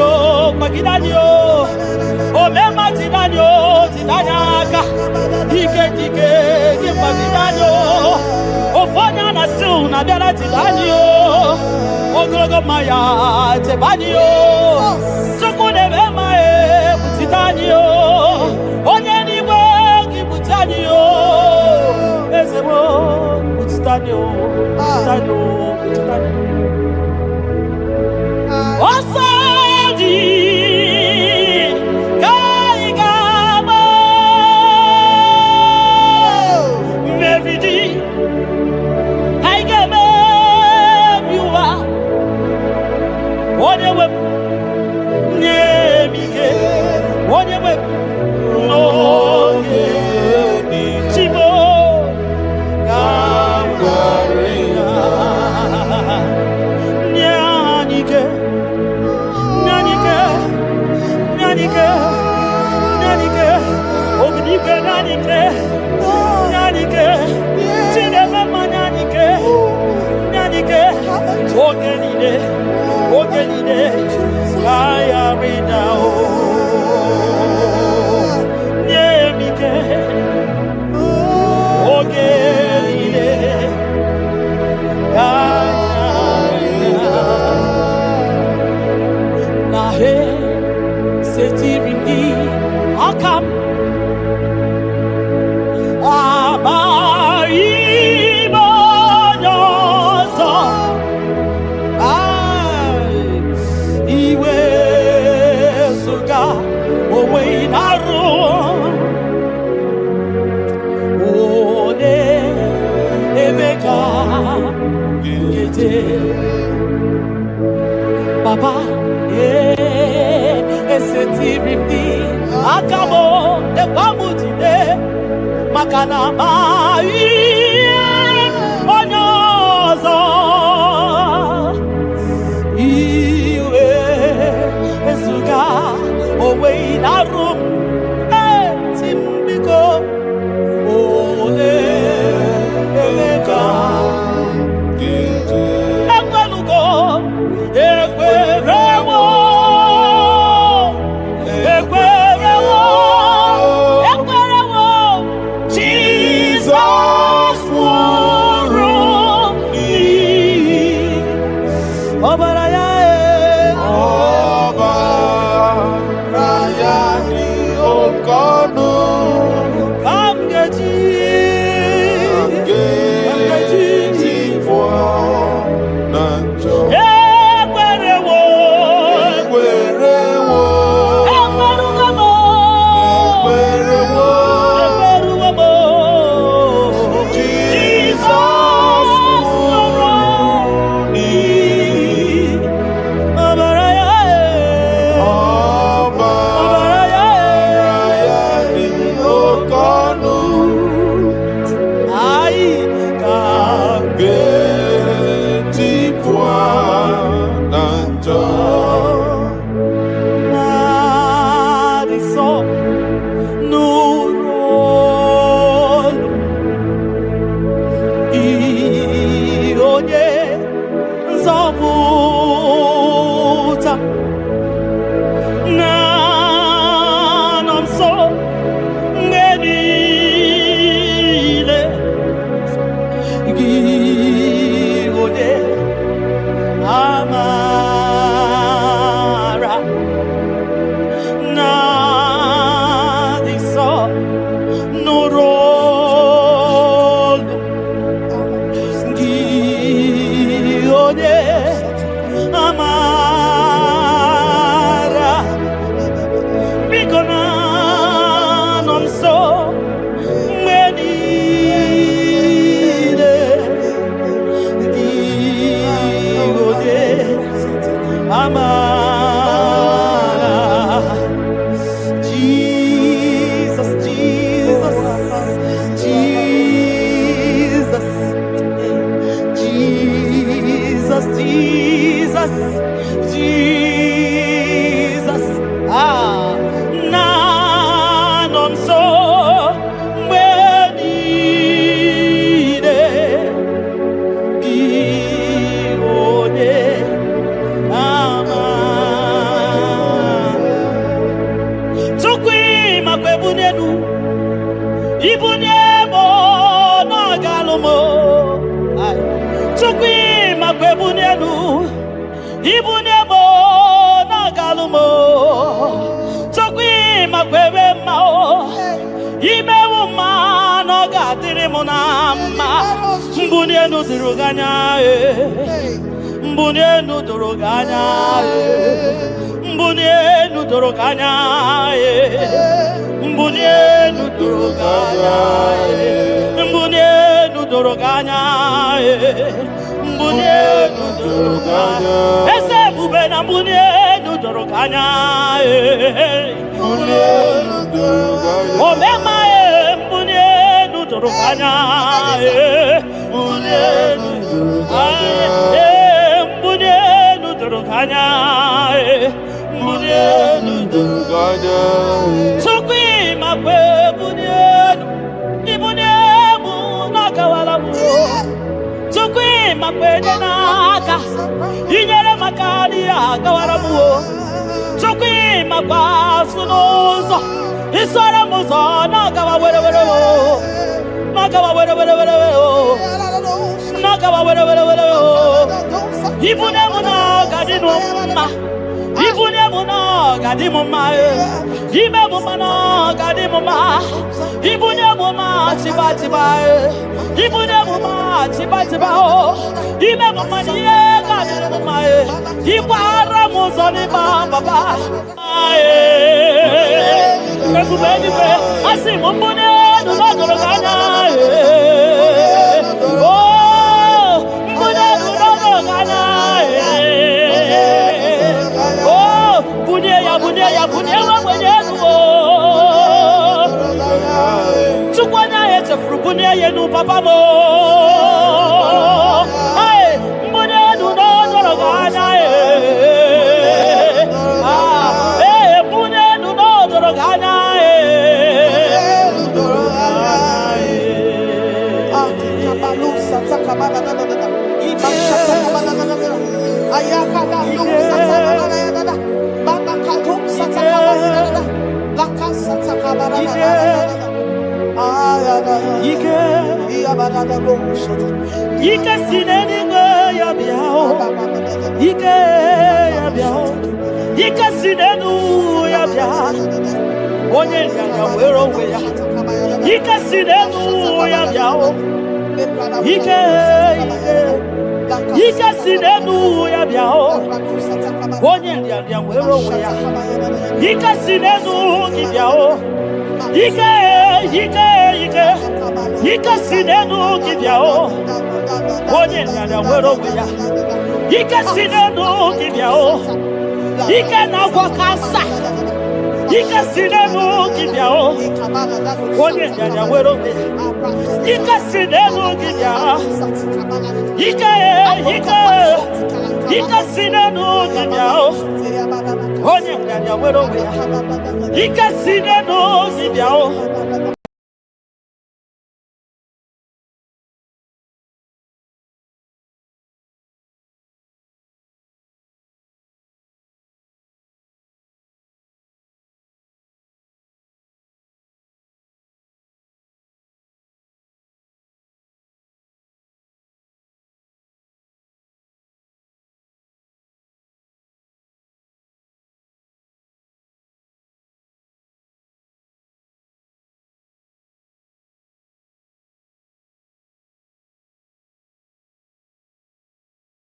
omema tidani aka dike gị kwagide anyị ofu onye na-asị na bịara tidani ogologo mma ya chebe anyị Chukwu na-eme mma ebutite anyị onye n'igwe gị bute anyị eze m butite anyị ọsọ dị ka anyị ga-agba mmeri dị anyị ga-emebi ụwa onye nwe m nye m ike onye nwe m n'oge Chimo ka m gwara ya Papa, esetiri mdi akabo ekwamutide makana mai onye ọzọ iwe ezuga onwe na-arụ timbiko ole emeka ekwelugo ekwe Ibuniemo na galumo. Tukwi makwebunenu. Ibuniemo na galumo. Tukwi makwebemao. Imewu ma no gadirimu na ma. Mbunienu diruganya Mbunienu doroganya Mbunienu doroganya Mbunienu doroganya Mbunienu doroganya Mbunienu doroganya Ese bube na mbunienu doroganya Mbunienu doroganya Omema mbunienu doroganya Mbunienu doroganya Mbunienu doroganya Mbunienu doroganya Tukwi makwe mbunienu Ibuniemu nakawala mu Tukwi makwe denaka Inyere makali akawala mu Tukwi makwa sunuzo Isora muzo nakawa were Nakawa were Nakawa were Ibunemu na gadinuma Ibunemu na gadimuma Ibemu na gadimuma Ibunemu ma chiba Ibunemu ma chiba Ibemu ma niye gadimuma Ibara muzoni baba Ekubeni pe asimu mbunenu na doroganya Bunya mwenyewe Tukwanya yete frubunya yenu papa mo Ay mbunya nu no doroganya mbunya nu no doroganya Kabalusa takamana Ike sineni ya biao Ike ya biao Ike sinenu ya biao Onye ya wero we ya Ike sinenu ya biao Ike sinenu ya biao Onye ya wero we ya Ike sinenu ki biao Ike sinenu ki biao Onye ya wero we ya Ike sinenu ki biao Ike na wakasa Ike sinenu ki biao Onye ya wero we ya Ike sinenu ki biao Ike sinenu ki biao Onye ya wero we ya Ike sinenu ki biao